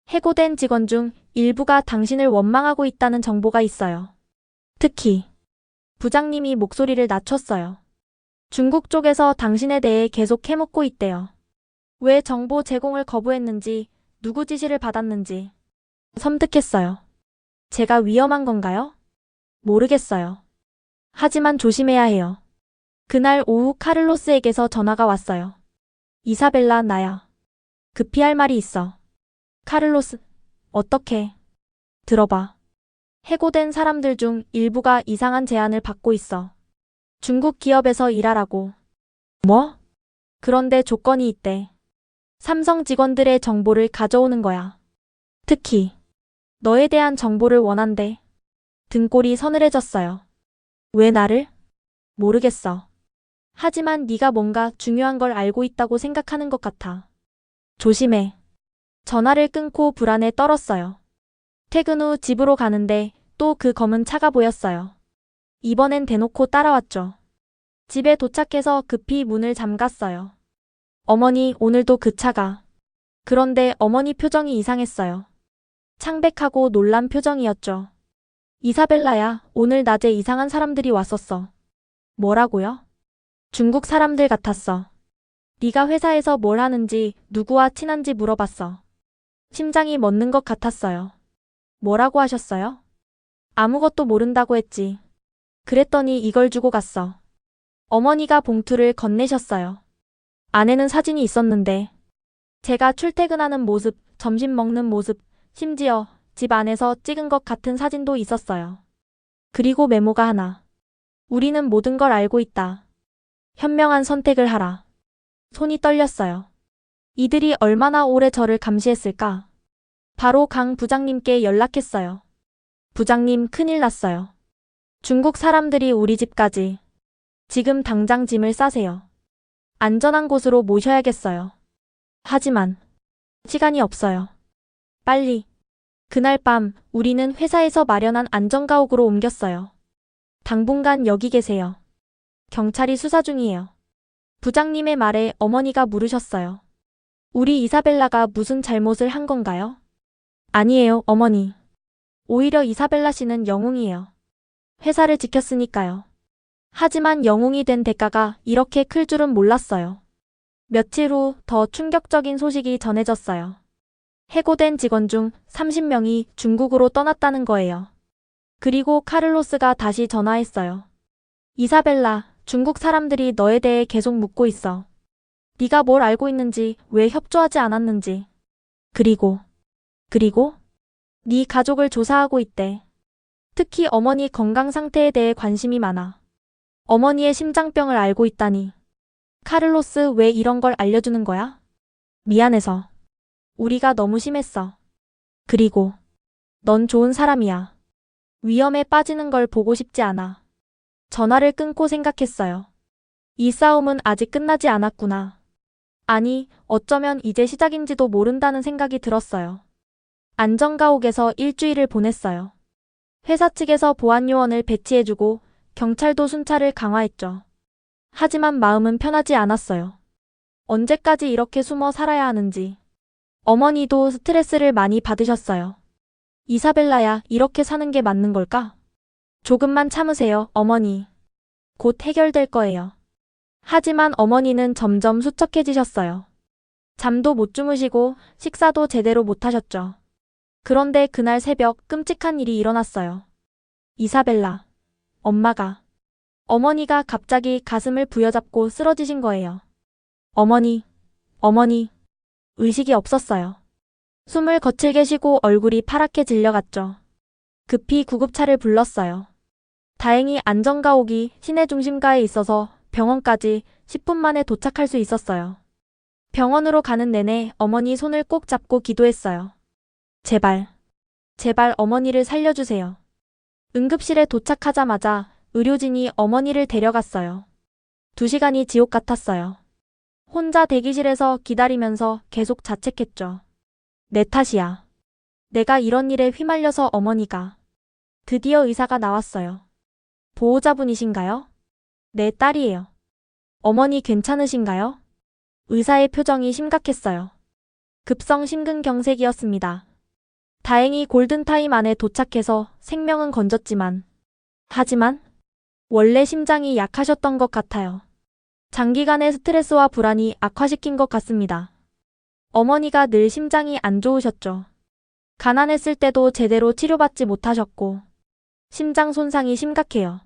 해고된 직원 중 일부가 당신을 원망하고 있다는 정보가 있어요. 특히 부장님이 목소리를 낮췄어요. 중국 쪽에서 당신에 대해 계속 캐묻고 있대요. 왜 정보 제공을 거부했는지, 누구 지시를 받았는지. 섬뜩했어요. 제가 위험한 건가요? 모르겠어요. 하지만 조심해야 해요. 그날 오후 카를로스에게서 전화가 왔어요. 이사벨라, 나야. 급히 할 말이 있어. 카를로스, 어떻게? 들어봐. 해고된 사람들 중 일부가 이상한 제안을 받고 있어. 중국 기업에서 일하라고. 뭐? 그런데 조건이 있대. 삼성 직원들의 정보를 가져오는 거야. 특히 너에 대한 정보를 원한대. 등골이 서늘해졌어요. 왜 나를? 모르겠어. 하지만 네가 뭔가 중요한 걸 알고 있다고 생각하는 것 같아. 조심해. 전화를 끊고 불안에 떨었어요. 퇴근 후 집으로 가는데 또 그 검은 차가 보였어요. 이번엔 대놓고 따라왔죠. 집에 도착해서 급히 문을 잠갔어요. 어머니, 오늘도 그 차가. 그런데 어머니 표정이 이상했어요. 창백하고 놀란 표정이었죠. 이사벨라야, 오늘 낮에 이상한 사람들이 왔었어. 뭐라고요? 중국 사람들 같았어. 네가 회사에서 뭘 하는지, 누구와 친한지 물어봤어. 심장이 멎는 것 같았어요. 뭐라고 하셨어요? 아무것도 모른다고 했지. 그랬더니 이걸 주고 갔어. 어머니가 봉투를 건네셨어요. 안에는 사진이 있었는데 제가 출퇴근하는 모습, 점심 먹는 모습, 심지어 집 안에서 찍은 것 같은 사진도 있었어요. 그리고 메모가 하나. 우리는 모든 걸 알고 있다. 현명한 선택을 하라. 손이 떨렸어요. 이들이 얼마나 오래 저를 감시했을까? 바로 강 부장님께 연락했어요. 부장님, 큰일 났어요. 중국 사람들이 우리 집까지. 지금 당장 짐을 싸세요. 안전한 곳으로 모셔야겠어요. 하지만 시간이 없어요. 빨리. 그날 밤 우리는 회사에서 마련한 안전가옥으로 옮겼어요. 당분간 여기 계세요. 경찰이 수사 중이에요. 부장님의 말에 어머니가 물으셨어요. 우리 이사벨라가 무슨 잘못을 한 건가요? 아니에요, 어머니. 오히려 이사벨라 씨는 영웅이에요. 회사를 지켰으니까요. 하지만 영웅이 된 대가가 이렇게 클 줄은 몰랐어요. 며칠 후 더 충격적인 소식이 전해졌어요. 해고된 직원 중 30명이 중국으로 떠났다는 거예요. 그리고 카를로스가 다시 전화했어요. 이사벨라, 중국 사람들이 너에 대해 계속 묻고 있어. 네가 뭘 알고 있는지, 왜 협조하지 않았는지. 그리고 네 가족을 조사하고 있대. 특히 어머니 건강 상태에 대해 관심이 많아. 어머니의 심장병을 알고 있다니. 카를로스, 왜 이런 걸 알려주는 거야? 미안해서. 우리가 너무 심했어. 그리고 넌 좋은 사람이야. 위험에 빠지는 걸 보고 싶지 않아. 전화를 끊고 생각했어요. 이 싸움은 아직 끝나지 않았구나. 아니, 어쩌면 이제 시작인지도 모른다는 생각이 들었어요. 안전가옥에서 일주일을 보냈어요. 회사 측에서 보안요원을 배치해주고 경찰도 순찰을 강화했죠. 하지만 마음은 편하지 않았어요. 언제까지 이렇게 숨어 살아야 하는지. 어머니도 스트레스를 많이 받으셨어요. 이사벨라야, 이렇게 사는 게 맞는 걸까? 조금만 참으세요, 어머니. 곧 해결될 거예요. 하지만 어머니는 점점 수척해지셨어요. 잠도 못 주무시고 식사도 제대로 못 하셨죠. 그런데 그날 새벽 끔찍한 일이 일어났어요. 이사벨라. 어머니가 갑자기 가슴을 부여잡고 쓰러지신 거예요. 어머니. 의식이 없었어요. 숨을 거칠게 쉬고 얼굴이 파랗게 질려갔죠. 급히 구급차를 불렀어요. 다행히 안전가옥이 시내 중심가에 있어서 병원까지 10분 만에 도착할 수 있었어요. 병원으로 가는 내내 어머니 손을 꼭 잡고 기도했어요. 제발 어머니를 살려주세요. 응급실에 도착하자마자 의료진이 어머니를 데려갔어요. 2시간이 지옥 같았어요. 혼자 대기실에서 기다리면서 계속 자책했죠. 내 탓이야. 내가 이런 일에 휘말려서 어머니가. 드디어 의사가 나왔어요. 보호자분이신가요? 내 딸이에요. 어머니 괜찮으신가요? 의사의 표정이 심각했어요. 급성 심근경색이었습니다. 다행히 골든타임 안에 도착해서 생명은 건졌지만, 하지만 원래 심장이 약하셨던 것 같아요. 장기간의 스트레스와 불안이 악화시킨 것 같습니다. 어머니가 늘 심장이 안 좋으셨죠. 가난했을 때도 제대로 치료받지 못하셨고, 심장 손상이 심각해요.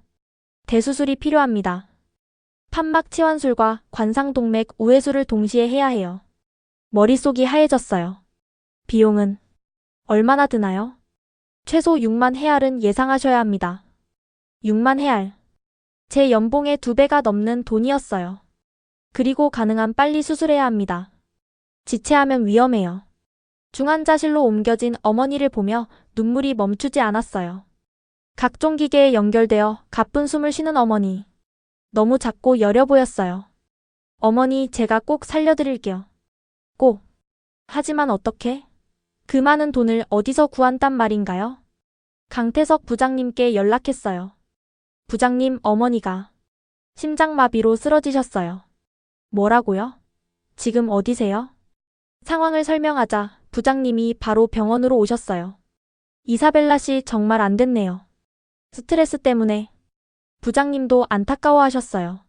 대수술이 필요합니다. 판막 치환술과 관상동맥 우회수를 동시에 해야 해요. 머릿속이 하얘졌어요. 비용은 얼마나 드나요? 최소 6만 헤알은 예상하셔야 합니다. 6만 헤알. 제 연봉의 2배가 넘는 돈이었어요. 그리고 가능한 빨리 수술해야 합니다. 지체하면 위험해요. 중환자실로 옮겨진 어머니를 보며 눈물이 멈추지 않았어요. 각종 기계에 연결되어 가쁜 숨을 쉬는 어머니. 너무 작고 여려 보였어요. 어머니, 제가 꼭 살려드릴게요. 꼭. 하지만 어떻게? 그 많은 돈을 어디서 구한단 말인가요? 강태석 부장님께 연락했어요. 부장님, 어머니가 심장마비로 쓰러지셨어요. 뭐라고요? 지금 어디세요? 상황을 설명하자 부장님이 바로 병원으로 오셨어요. 이사벨라 씨 정말 안 됐네요. 스트레스 때문에. 부장님도 안타까워하셨어요.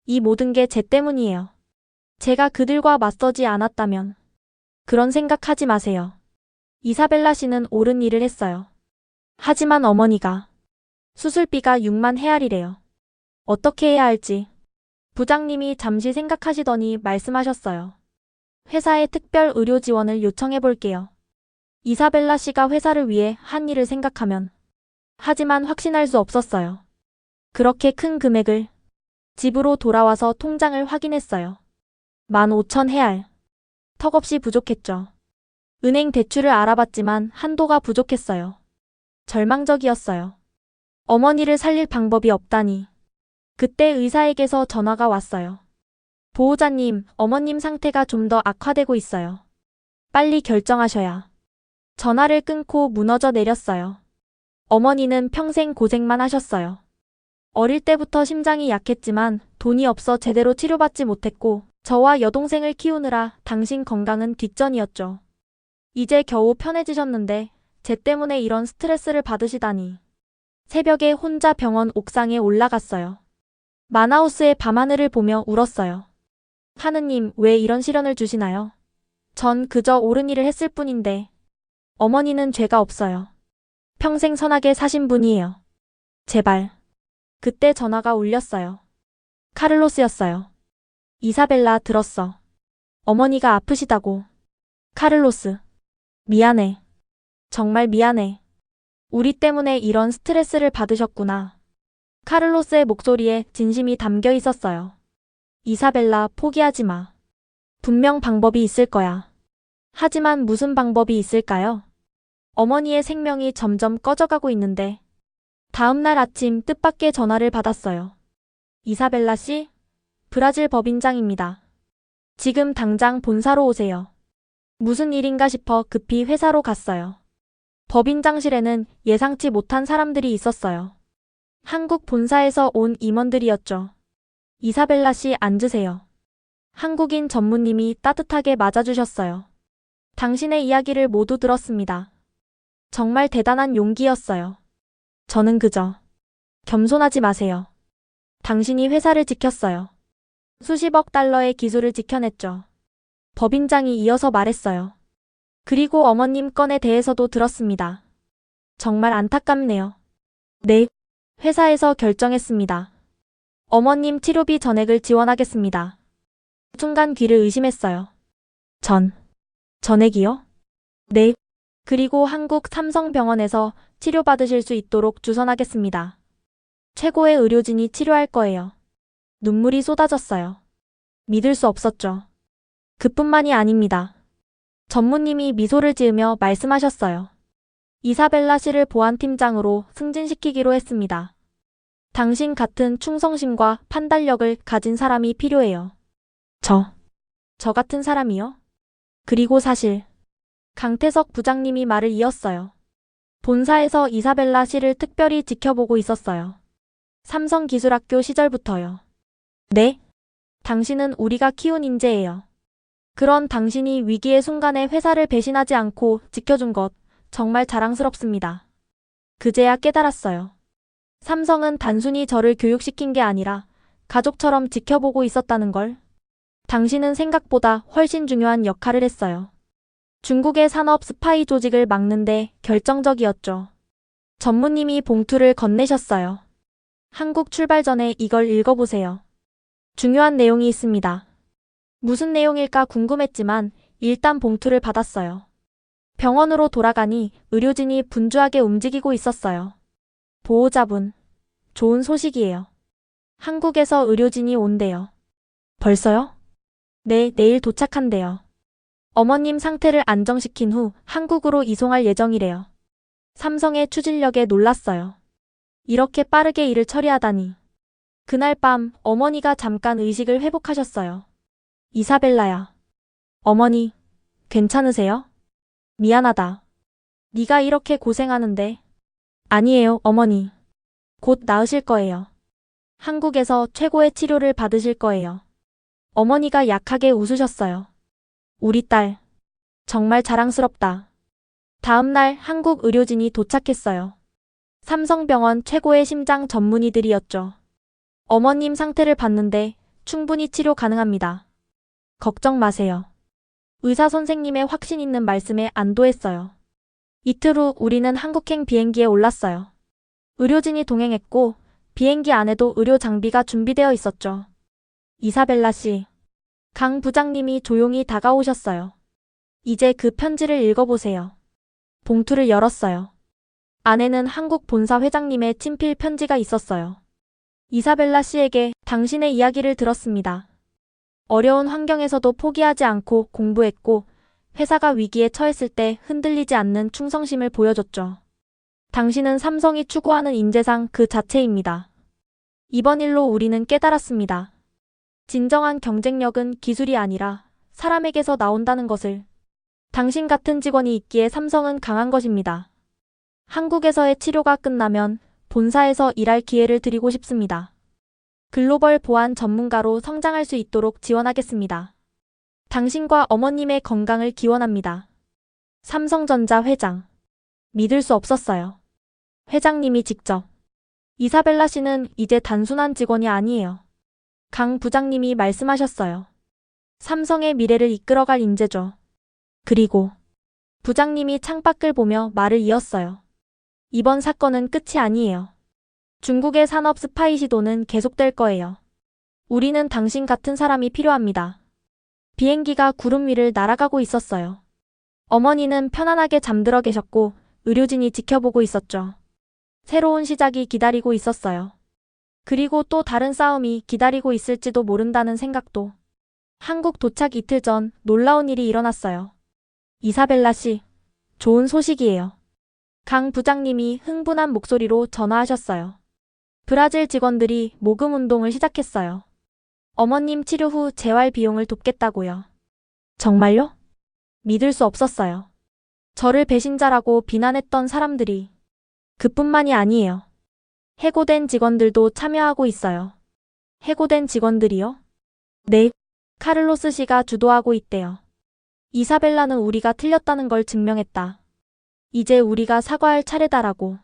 이 모든 게 제 때문이에요. 제가 그들과 맞서지 않았다면. 그런 생각하지 마세요. 이사벨라 씨는 옳은 일을 했어요. 하지만 어머니가 수술비가 6만 헤알이래요. 어떻게 해야 할지. 부장님이 잠시 생각하시더니 말씀하셨어요. 회사에 특별 의료 지원을 요청해 볼게요. 이사벨라 씨가 회사를 위해 한 일을 생각하면. 하지만 확신할 수 없었어요. 그렇게 큰 금액을. 집으로 돌아와서 통장을 확인했어요. 15,000 헤알. 턱없이 부족했죠. 은행 대출을 알아봤지만 한도가 부족했어요. 절망적이었어요. 어머니를 살릴 방법이 없다니. 그때 의사에게서 전화가 왔어요. 보호자님, 어머님 상태가 좀 더 악화되고 있어요. 빨리 결정하셔야. 전화를 끊고 무너져 내렸어요. 어머니는 평생 고생만 하셨어요. 어릴 때부터 심장이 약했지만 돈이 없어 제대로 치료받지 못했고 저와 여동생을 키우느라 당신 건강은 뒷전이었죠. 이제 겨우 편해지셨는데 제 때문에 이런 스트레스를 받으시다니. 새벽에 혼자 병원 옥상에 올라갔어요. 마나우스의 밤하늘을 보며 울었어요. 하느님, 왜 이런 시련을 주시나요? 전 그저 옳은 일을 했을 뿐인데. 어머니는 죄가 없어요. 평생 선하게 사신 분이에요. 제발. 그때 전화가 울렸어요. 카를로스였어요. 이사벨라, 들었어. 어머니가 아프시다고. 카를로스. 미안해. 정말 미안해. 우리 때문에 이런 스트레스를 받으셨구나. 카를로스의 목소리에 진심이 담겨 있었어요. 이사벨라, 포기하지 마. 분명 방법이 있을 거야. 하지만 무슨 방법이 있을까요? 어머니의 생명이 점점 꺼져가고 있는데. 다음 날 아침 뜻밖의 전화를 받았어요. 이사벨라 씨? 브라질 법인장입니다. 지금 당장 본사로 오세요. 무슨 일인가 싶어 급히 회사로 갔어요. 법인장실에는 예상치 못한 사람들이 있었어요. 한국 본사에서 온 임원들이었죠. 이사벨라 씨, 앉으세요. 한국인 전무님이 따뜻하게 맞아주셨어요. 당신의 이야기를 모두 들었습니다. 정말 대단한 용기였어요. 저는 그저. 겸손하지 마세요. 당신이 회사를 지켰어요. 수십억 달러의 기술을 지켜냈죠. 법인장이 이어서 말했어요. 그리고 어머님 건에 대해서도 들었습니다. 정말 안타깝네요. 네, 회사에서 결정했습니다. 어머님 치료비 전액을 지원하겠습니다. 순간 귀를 의심했어요. 전액이요? 네. 그리고 한국 삼성병원에서 치료받으실 수 있도록 주선하겠습니다. 최고의 의료진이 치료할 거예요. 눈물이 쏟아졌어요. 믿을 수 없었죠. 그뿐만이 아닙니다. 전무님이 미소를 지으며 말씀하셨어요. 이사벨라 씨를 보안팀장으로 승진시키기로 했습니다. 당신 같은 충성심과 판단력을 가진 사람이 필요해요. 저 같은 사람이요? 그리고 사실 강태석 부장님이 말을 이었어요. 본사에서 이사벨라 씨를 특별히 지켜보고 있었어요. 삼성기술학교 시절부터요. 네? 당신은 우리가 키운 인재예요. 그런 당신이 위기의 순간에 회사를 배신하지 않고 지켜준 것 정말 자랑스럽습니다. 그제야 깨달았어요. 삼성은 단순히 저를 교육시킨 게 아니라 가족처럼 지켜보고 있었다는 걸. 당신은 생각보다 훨씬 중요한 역할을 했어요. 중국의 산업 스파이 조직을 막는데 결정적이었죠. 전무님이 봉투를 건네셨어요. 한국 출발 전에 이걸 읽어보세요. 중요한 내용이 있습니다. 무슨 내용일까 궁금했지만 일단 봉투를 받았어요. 병원으로 돌아가니 의료진이 분주하게 움직이고 있었어요. 보호자분, 좋은 소식이에요. 한국에서 의료진이 온대요. 벌써요? 네, 내일 도착한대요. 어머님 상태를 안정시킨 후 한국으로 이송할 예정이래요. 삼성의 추진력에 놀랐어요. 이렇게 빠르게 일을 처리하다니. 그날 밤 어머니가 잠깐 의식을 회복하셨어요. 이사벨라야. 어머니, 괜찮으세요? 미안하다. 네가 이렇게 고생하는데. 아니에요, 어머니. 곧 나으실 거예요. 한국에서 최고의 치료를 받으실 거예요. 어머니가 약하게 웃으셨어요. 우리 딸, 정말 자랑스럽다. 다음 날 한국 의료진이 도착했어요. 삼성병원 최고의 심장 전문의들이었죠. 어머님 상태를 봤는데 충분히 치료 가능합니다. 걱정 마세요. 의사 선생님의 확신 있는 말씀에 안도했어요. 이틀 후 우리는 한국행 비행기에 올랐어요. 의료진이 동행했고 비행기 안에도 의료 장비가 준비되어 있었죠. 이사벨라 씨, 강 부장님이 조용히 다가오셨어요. 이제 그 편지를 읽어보세요. 봉투를 열었어요. 안에는 한국 본사 회장님의 친필 편지가 있었어요. 이사벨라 씨에게 당신의 이야기를 들었습니다. 어려운 환경에서도 포기하지 않고 공부했고 회사가 위기에 처했을 때 흔들리지 않는 충성심을 보여줬죠. 당신은 삼성이 추구하는 인재상 그 자체입니다. 이번 일로 우리는 깨달았습니다. 진정한 경쟁력은 기술이 아니라 사람에게서 나온다는 것을. 당신 같은 직원이 있기에 삼성은 강한 것입니다. 한국에서의 치료가 끝나면 본사에서 일할 기회를 드리고 싶습니다. 글로벌 보안 전문가로 성장할 수 있도록 지원하겠습니다. 당신과 어머님의 건강을 기원합니다. 삼성전자 회장. 믿을 수 없었어요. 회장님이 직접. 이사벨라 씨는 이제 단순한 직원이 아니에요. 강 부장님이 말씀하셨어요. 삼성의 미래를 이끌어갈 인재죠. 그리고 부장님이 창밖을 보며 말을 이었어요. 이번 사건은 끝이 아니에요. 중국의 산업 스파이 시도는 계속될 거예요. 우리는 당신 같은 사람이 필요합니다. 비행기가 구름 위를 날아가고 있었어요. 어머니는 편안하게 잠들어 계셨고 의료진이 지켜보고 있었죠. 새로운 시작이 기다리고 있었어요. 그리고 또 다른 싸움이 기다리고 있을지도 모른다는 생각도. 한국 도착 이틀 전 놀라운 일이 일어났어요. 이사벨라 씨, 좋은 소식이에요. 강 부장님이 흥분한 목소리로 전화하셨어요. 브라질 직원들이 모금 운동을 시작했어요. 어머님 치료 후 재활 비용을 돕겠다고요. 정말요? 믿을 수 없었어요. 저를 배신자라고 비난했던 사람들이. 그뿐만이 아니에요. 해고된 직원들도 참여하고 있어요. 해고된 직원들이요? 네, 카를로스 씨가 주도하고 있대요. 이사벨라는 우리가 틀렸다는 걸 증명했다. 이제 우리가 사과할 차례다라고.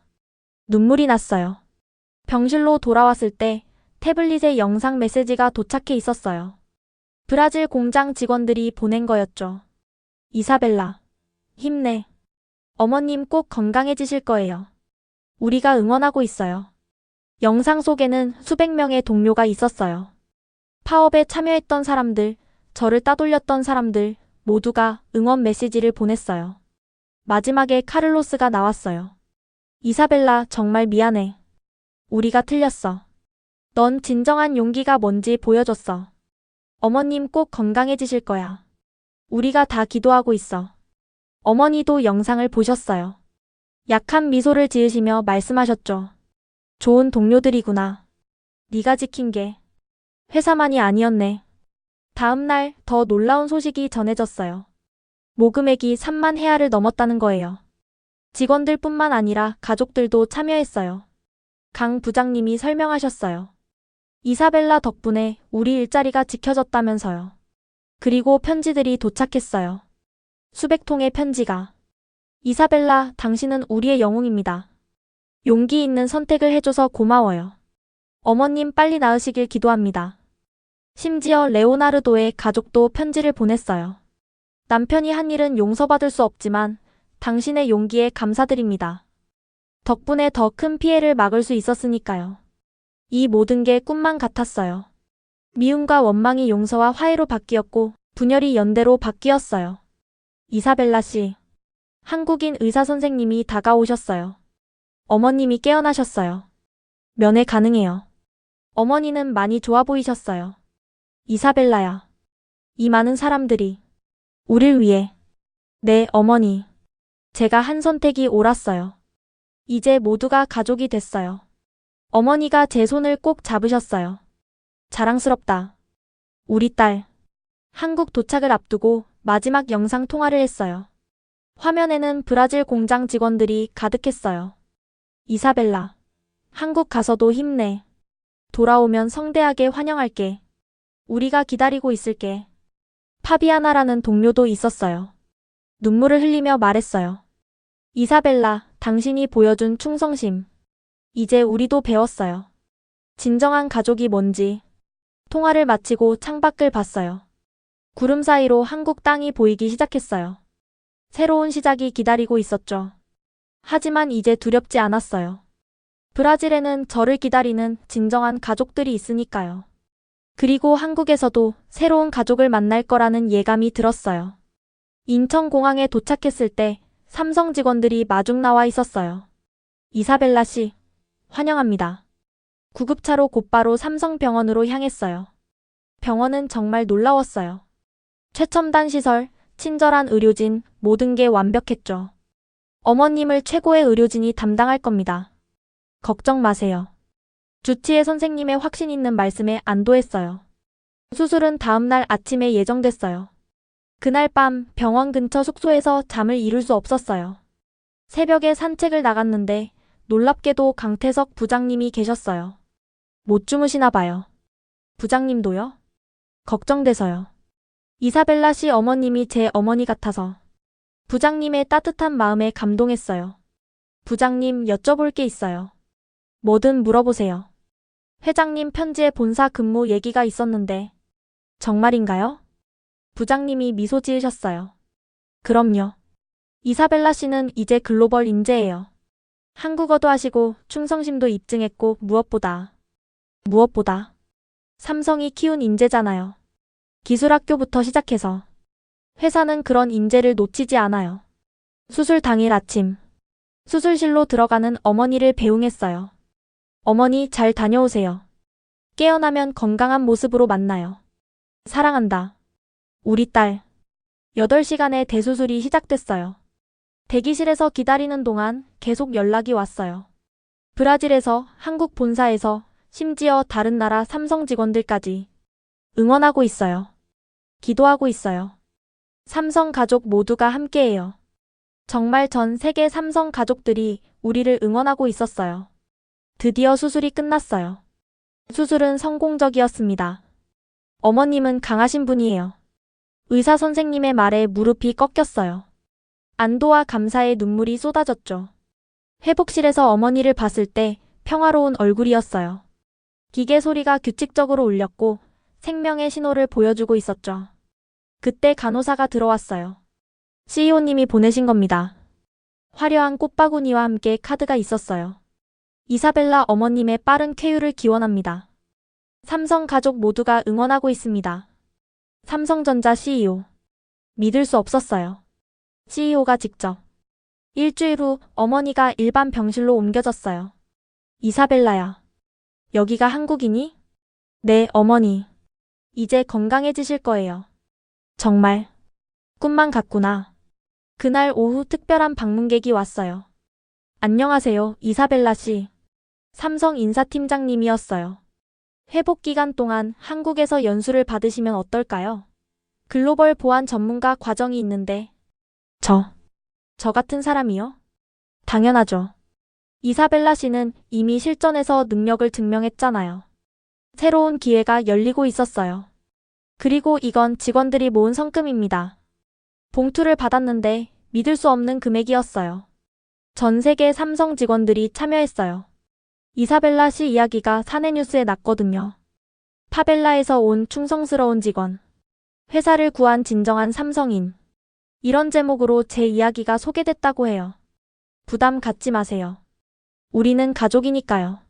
눈물이 났어요. 병실로 돌아왔을 때 태블릿에 영상 메시지가 도착해 있었어요. 브라질 공장 직원들이 보낸 거였죠. 이사벨라, 힘내. 어머님 꼭 건강해지실 거예요. 우리가 응원하고 있어요. 영상 속에는 수백 명의 동료가 있었어요. 파업에 참여했던 사람들, 저를 따돌렸던 사람들 모두가 응원 메시지를 보냈어요. 마지막에 카를로스가 나왔어요. 이사벨라, 정말 미안해. 우리가 틀렸어. 넌 진정한 용기가 뭔지 보여줬어. 어머님 꼭 건강해지실 거야. 우리가 다 기도하고 있어. 어머니도 영상을 보셨어요. 약한 미소를 지으시며 말씀하셨죠. 좋은 동료들이구나. 네가 지킨 게 회사만이 아니었네. 다음 날 더 놀라운 소식이 전해졌어요. 모금액이 3만 헤아를 넘었다는 거예요. 직원들뿐만 아니라 가족들도 참여했어요. 강 부장님이 설명하셨어요. 이사벨라 덕분에 우리 일자리가 지켜졌다면서요. 그리고 편지들이 도착했어요. 수백 통의 편지가. 이사벨라, 당신은 우리의 영웅입니다. 용기 있는 선택을 해줘서 고마워요. 어머님 빨리 나으시길 기도합니다. 심지어 레오나르도의 가족도 편지를 보냈어요. 남편이 한 일은 용서받을 수 없지만 당신의 용기에 감사드립니다. 덕분에 더 큰 피해를 막을 수 있었으니까요. 이 모든 게 꿈만 같았어요. 미움과 원망이 용서와 화해로 바뀌었고 분열이 연대로 바뀌었어요. 이사벨라 씨. 한국인 의사 선생님이 다가오셨어요. 어머님이 깨어나셨어요. 면회 가능해요. 어머니는 많이 좋아 보이셨어요. 이사벨라야. 이 많은 사람들이 우릴 위해. 네, 어머니. 제가 한 선택이 옳았어요. 이제 모두가 가족이 됐어요. 어머니가 제 손을 꼭 잡으셨어요. 자랑스럽다. 우리 딸. 한국 도착을 앞두고 마지막 영상 통화를 했어요. 화면에는 브라질 공장 직원들이 가득했어요. 이사벨라. 한국 가서도 힘내. 돌아오면 성대하게 환영할게. 우리가 기다리고 있을게. 파비아나라는 동료도 있었어요. 눈물을 흘리며 말했어요. 이사벨라, 당신이 보여준 충성심. 이제 우리도 배웠어요. 진정한 가족이 뭔지. 통화를 마치고 창밖을 봤어요. 구름 사이로 한국 땅이 보이기 시작했어요. 새로운 시작이 기다리고 있었죠. 하지만 이제 두렵지 않았어요. 브라질에는 저를 기다리는 진정한 가족들이 있으니까요. 그리고 한국에서도 새로운 가족을 만날 거라는 예감이 들었어요. 인천공항에 도착했을 때 삼성 직원들이 마중 나와 있었어요. 이사벨라 씨, 환영합니다. 구급차로 곧바로 삼성병원으로 향했어요. 병원은 정말 놀라웠어요. 최첨단 시설, 친절한 의료진, 모든 게 완벽했죠. 어머님을 최고의 의료진이 담당할 겁니다. 걱정 마세요. 주치의 선생님의 확신 있는 말씀에 안도했어요. 수술은 다음날 아침에 예정됐어요. 그날 밤 병원 근처 숙소에서 잠을 이룰 수 없었어요. 새벽에 산책을 나갔는데 놀랍게도 강태석 부장님이 계셨어요. 못 주무시나 봐요. 부장님도요? 걱정돼서요. 이사벨라 씨 어머님이 제 어머니 같아서. 부장님의 따뜻한 마음에 감동했어요. 부장님, 여쭤볼 게 있어요. 뭐든 물어보세요. 회장님 편지에 본사 근무 얘기가 있었는데 정말인가요? 부장님이 미소 지으셨어요. 그럼요. 이사벨라 씨는 이제 글로벌 인재예요. 한국어도 하시고 충성심도 입증했고 무엇보다 삼성이 키운 인재잖아요. 기술학교부터 시작해서 회사는 그런 인재를 놓치지 않아요. 수술 당일 아침 수술실로 들어가는 어머니를 배웅했어요. 어머니 잘 다녀오세요. 깨어나면 건강한 모습으로 만나요. 사랑한다. 우리 딸. 8시간의 대수술이 시작됐어요. 대기실에서 기다리는 동안 계속 연락이 왔어요. 브라질에서, 한국 본사에서, 심지어 다른 나라 삼성 직원들까지 응원하고 있어요. 기도하고 있어요. 삼성 가족 모두가 함께해요. 정말 전 세계 삼성 가족들이 우리를 응원하고 있었어요. 드디어 수술이 끝났어요. 수술은 성공적이었습니다. 어머님은 강하신 분이에요. 의사 선생님의 말에 무릎이 꺾였어요. 안도와 감사의 눈물이 쏟아졌죠. 회복실에서 어머니를 봤을 때 평화로운 얼굴이었어요. 기계 소리가 규칙적으로 울렸고 생명의 신호를 보여주고 있었죠. 그때 간호사가 들어왔어요. CEO님이 보내신 겁니다. 화려한 꽃바구니와 함께 카드가 있었어요. 이사벨라 어머님의 빠른 쾌유를 기원합니다. 삼성 가족 모두가 응원하고 있습니다. 삼성전자 CEO. 믿을 수 없었어요. CEO가 직접. 일주일 후 어머니가 일반 병실로 옮겨졌어요. 이사벨라야. 여기가 한국이니? 네, 어머니. 이제 건강해지실 거예요. 정말. 꿈만 같구나. 그날 오후 특별한 방문객이 왔어요. 안녕하세요, 이사벨라 씨. 삼성 인사팀장님이었어요. 회복 기간 동안 한국에서 연수를 받으시면 어떨까요? 글로벌 보안 전문가 과정이 있는데. 저 같은 사람이요? 당연하죠. 이사벨라 씨는 이미 실전에서 능력을 증명했잖아요. 새로운 기회가 열리고 있었어요. 그리고 이건 직원들이 모은 성금입니다. 봉투를 받았는데 믿을 수 없는 금액이었어요. 전 세계 삼성 직원들이 참여했어요. 이사벨라 씨 이야기가 사내뉴스에 났거든요. 파벨라에서 온 충성스러운 직원. 회사를 구한 진정한 삼성인. 이런 제목으로 제 이야기가 소개됐다고 해요. 부담 갖지 마세요. 우리는 가족이니까요.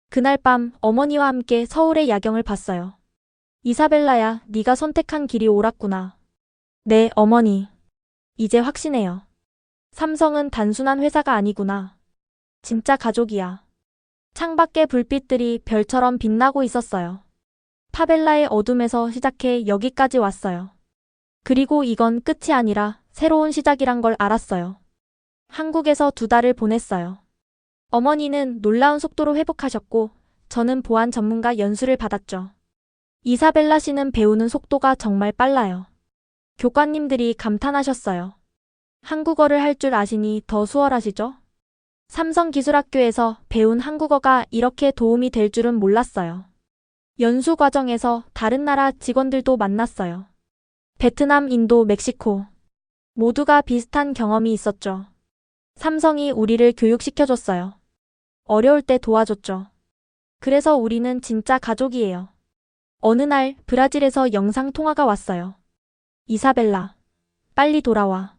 그날 밤 어머니와 함께 서울의 야경을 봤어요. 이사벨라야, 네가 선택한 길이 옳았구나. 네, 어머니. 이제 확신해요. 삼성은 단순한 회사가 아니구나. 진짜 가족이야. 창밖의 불빛들이 별처럼 빛나고 있었어요. 파벨라의 어둠에서 시작해 여기까지 왔어요. 그리고 이건 끝이 아니라 새로운 시작이란 걸 알았어요. 한국에서 2달을 보냈어요. 어머니는 놀라운 속도로 회복하셨고 저는 보안 전문가 연수를 받았죠. 이사벨라 씨는 배우는 속도가 정말 빨라요. 교관님들이 감탄하셨어요. 한국어를 할 줄 아시니 더 수월하시죠? 삼성기술학교에서 배운 한국어가 이렇게 도움이 될 줄은 몰랐어요. 연수 과정에서 다른 나라 직원들도 만났어요. 베트남, 인도, 멕시코. 모두가 비슷한 경험이 있었죠. 삼성이 우리를 교육시켜줬어요. 어려울 때 도와줬죠. 그래서 우리는 진짜 가족이에요. 어느 날 브라질에서 영상통화가 왔어요. 이사벨라, 빨리 돌아와.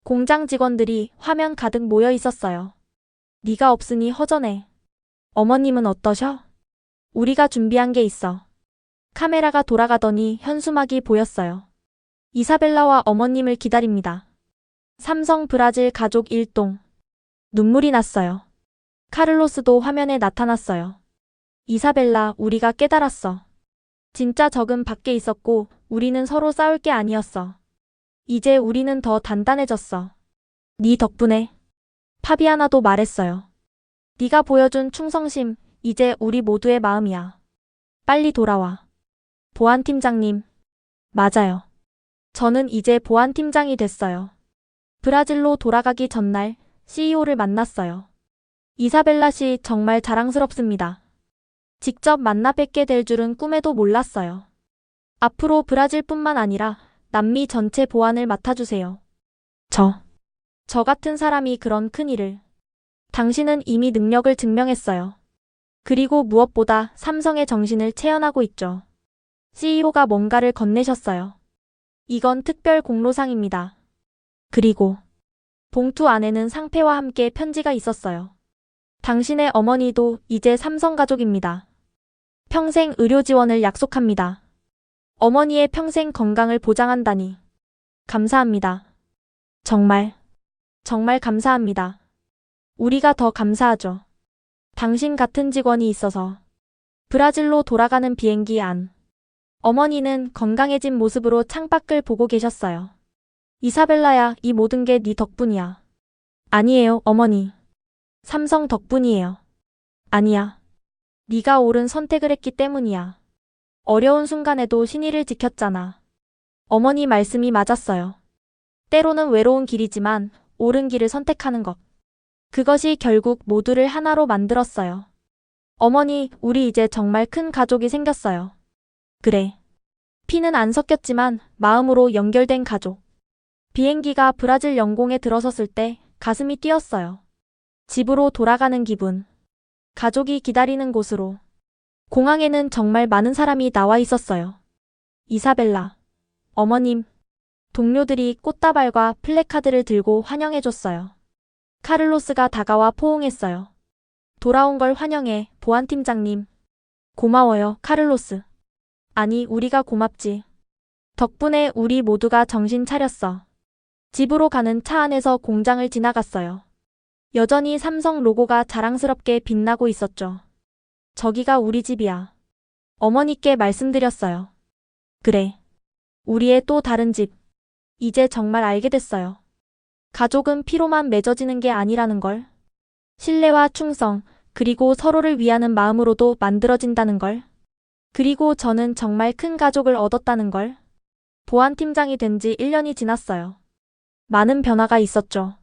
공장 직원들이 화면 가득 모여 있었어요. 네가 없으니 허전해. 어머님은 어떠셔? 우리가 준비한 게 있어. 카메라가 돌아가더니 현수막이 보였어요. 이사벨라와 어머님을 기다립니다. 삼성 브라질 가족 일동. 눈물이 났어요. 카를로스도 화면에 나타났어요. 이사벨라, 우리가 깨달았어. 진짜 적은 밖에 있었고 우리는 서로 싸울 게 아니었어. 이제 우리는 더 단단해졌어. 네 덕분에. 파비아나도 말했어요. 네가 보여준 충성심, 이제 우리 모두의 마음이야. 빨리 돌아와. 보안팀장님. 맞아요. 저는 이제 보안팀장이 됐어요. 브라질로 돌아가기 전날 CEO를 만났어요. 이사벨라 씨 정말 자랑스럽습니다. 직접 만나 뵙게 될 줄은 꿈에도 몰랐어요. 앞으로 브라질뿐만 아니라 남미 전체 보안을 맡아주세요. 저 같은 사람이 그런 큰 일을. 당신은 이미 능력을 증명했어요. 그리고 무엇보다 삼성의 정신을 체현하고 있죠. CEO가 뭔가를 건네셨어요. 이건 특별 공로상입니다. 그리고 봉투 안에는 상패와 함께 편지가 있었어요. 당신의 어머니도 이제 삼성 가족입니다. 평생 의료 지원을 약속합니다. 어머니의 평생 건강을 보장한다니. 감사합니다. 정말 감사합니다. 우리가 더 감사하죠. 당신 같은 직원이 있어서. 브라질로 돌아가는 비행기 안. 어머니는 건강해진 모습으로 창밖을 보고 계셨어요. 이사벨라야, 이 모든 게 네 덕분이야. 아니에요, 어머니. 삼성 덕분이에요. 아니야. 네가 옳은 선택을 했기 때문이야. 어려운 순간에도 신의를 지켰잖아. 어머니 말씀이 맞았어요. 때로는 외로운 길이지만 옳은 길을 선택하는 것. 그것이 결국 모두를 하나로 만들었어요. 어머니, 우리 이제 정말 큰 가족이 생겼어요. 그래. 피는 안 섞였지만 마음으로 연결된 가족. 비행기가 브라질 영공에 들어섰을 때 가슴이 뛰었어요. 집으로 돌아가는 기분. 가족이 기다리는 곳으로. 공항에는 정말 많은 사람이 나와 있었어요. 이사벨라. 어머님. 동료들이 꽃다발과 플래카드를 들고 환영해줬어요. 카를로스가 다가와 포옹했어요. 돌아온 걸 환영해, 보안팀장님. 고마워요, 카를로스. 아니, 우리가 고맙지. 덕분에 우리 모두가 정신 차렸어. 집으로 가는 차 안에서 공장을 지나갔어요. 여전히 삼성 로고가 자랑스럽게 빛나고 있었죠. 저기가 우리 집이야. 어머니께 말씀드렸어요. 그래. 우리의 또 다른 집. 이제 정말 알게 됐어요. 가족은 피로만 맺어지는 게 아니라는 걸. 신뢰와 충성, 그리고 서로를 위하는 마음으로도 만들어진다는 걸. 그리고 저는 정말 큰 가족을 얻었다는 걸. 보안팀장이 된 지 1년이 지났어요. 많은 변화가 있었죠.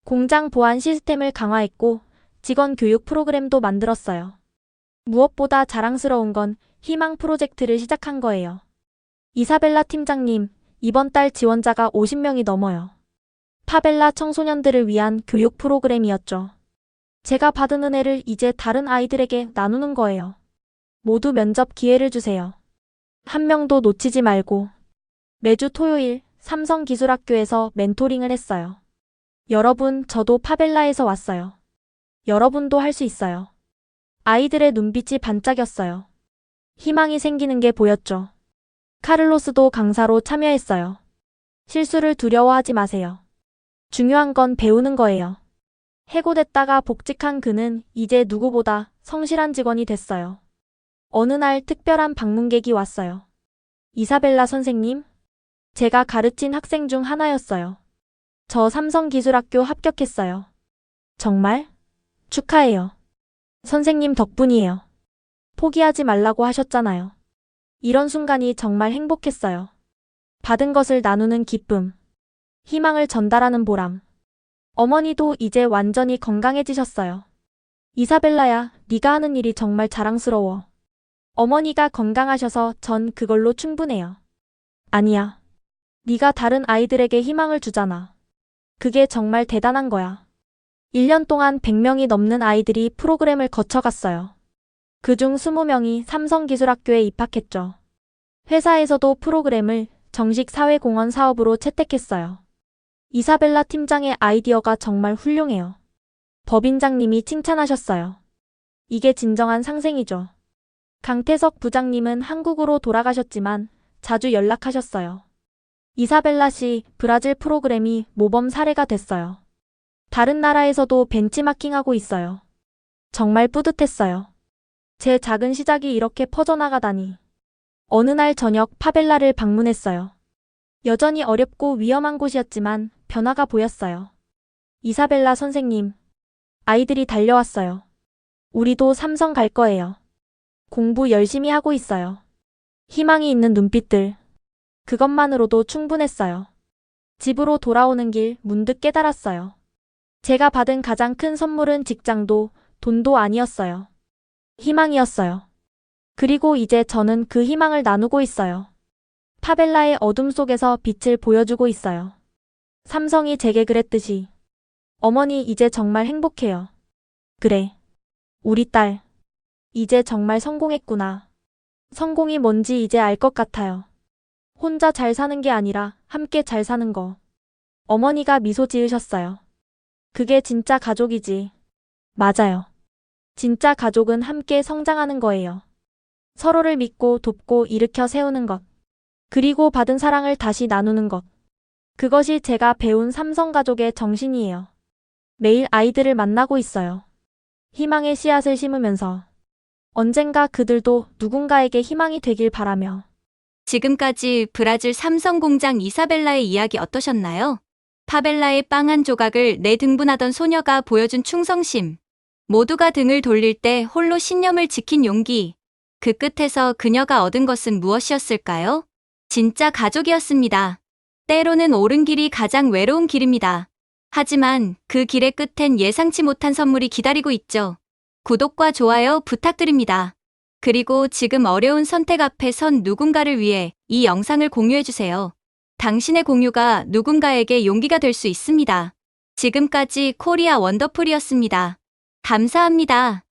공장 보안 시스템을 강화했고 직원 교육 프로그램도 만들었어요. 무엇보다 자랑스러운 건 희망 프로젝트를 시작한 거예요. 이사벨라 팀장님, 이번 달 지원자가 50명이 넘어요. 파벨라 청소년들을 위한 교육 프로그램이었죠. 제가 받은 은혜를 이제 다른 아이들에게 나누는 거예요. 모두 면접 기회를 주세요. 한 명도 놓치지 말고. 매주 토요일 삼성기술학교에서 멘토링을 했어요. 여러분, 저도 파벨라에서 왔어요. 여러분도 할 수 있어요. 아이들의 눈빛이 반짝였어요. 희망이 생기는 게 보였죠. 카를로스도 강사로 참여했어요. 실수를 두려워하지 마세요. 중요한 건 배우는 거예요. 해고됐다가 복직한 그는 이제 누구보다 성실한 직원이 됐어요. 어느 날 특별한 방문객이 왔어요. 이사벨라 선생님? 제가 가르친 학생 중 하나였어요. 저 삼성기술학교 합격했어요. 정말? 축하해요. 선생님 덕분이에요. 포기하지 말라고 하셨잖아요. 이런 순간이 정말 행복했어요. 받은 것을 나누는 기쁨. 희망을 전달하는 보람. 어머니도 이제 완전히 건강해지셨어요. 이사벨라야, 네가 하는 일이 정말 자랑스러워. 어머니가 건강하셔서 전 그걸로 충분해요. 아니야. 네가 다른 아이들에게 희망을 주잖아. 그게 정말 대단한 거야. 1년 동안 100명이 넘는 아이들이 프로그램을 거쳐갔어요. 그중 20명이 삼성기술학교에 입학했죠. 회사에서도 프로그램을 정식 사회공헌 사업으로 채택했어요. 이사벨라 팀장의 아이디어가 정말 훌륭해요. 법인장님이 칭찬하셨어요. 이게 진정한 상생이죠. 강태석 부장님은 한국으로 돌아가셨지만 자주 연락하셨어요. 이사벨라 씨, 브라질 프로그램이 모범 사례가 됐어요. 다른 나라에서도 벤치마킹하고 있어요. 정말 뿌듯했어요. 제 작은 시작이 이렇게 퍼져나가다니. 어느 날 저녁 파벨라를 방문했어요. 여전히 어렵고 위험한 곳이었지만 변화가 보였어요. 이사벨라 선생님, 아이들이 달려왔어요. 우리도 삼성 갈 거예요. 공부 열심히 하고 있어요. 희망이 있는 눈빛들. 그것만으로도 충분했어요. 집으로 돌아오는 길 문득 깨달았어요. 제가 받은 가장 큰 선물은 직장도 돈도 아니었어요. 희망이었어요. 그리고 이제 저는 그 희망을 나누고 있어요. 파벨라의 어둠 속에서 빛을 보여주고 있어요. 삼성이 제게 그랬듯이. 어머니, 이제 정말 행복해요. 그래. 우리 딸. 이제 정말 성공했구나. 성공이 뭔지 이제 알 것 같아요. 혼자 잘 사는 게 아니라 함께 잘 사는 거. 어머니가 미소 지으셨어요. 그게 진짜 가족이지. 맞아요. 진짜 가족은 함께 성장하는 거예요. 서로를 믿고 돕고 일으켜 세우는 것. 그리고 받은 사랑을 다시 나누는 것. 그것이 제가 배운 삼성가족의 정신이에요. 매일 아이들을 만나고 있어요. 희망의 씨앗을 심으면서 언젠가 그들도 누군가에게 희망이 되길 바라며.
지금까지 브라질 삼성 공장 이사벨라의 이야기 어떠셨나요? 파벨라의 빵 한 조각을 내등분하던 소녀가 보여준 충성심. 모두가 등을 돌릴 때 홀로 신념을 지킨 용기. 그 끝에서 그녀가 얻은 것은 무엇이었을까요? 진짜 가족이었습니다. 때로는 옳은 길이 가장 외로운 길입니다. 하지만 그 길의 끝엔 예상치 못한 선물이 기다리고 있죠. 구독과 좋아요 부탁드립니다. 그리고 지금 어려운 선택 앞에 선 누군가를 위해 이 영상을 공유해주세요. 당신의 공유가 누군가에게 용기가 될 수 있습니다. 지금까지 코리아 원더풀이었습니다. 감사합니다.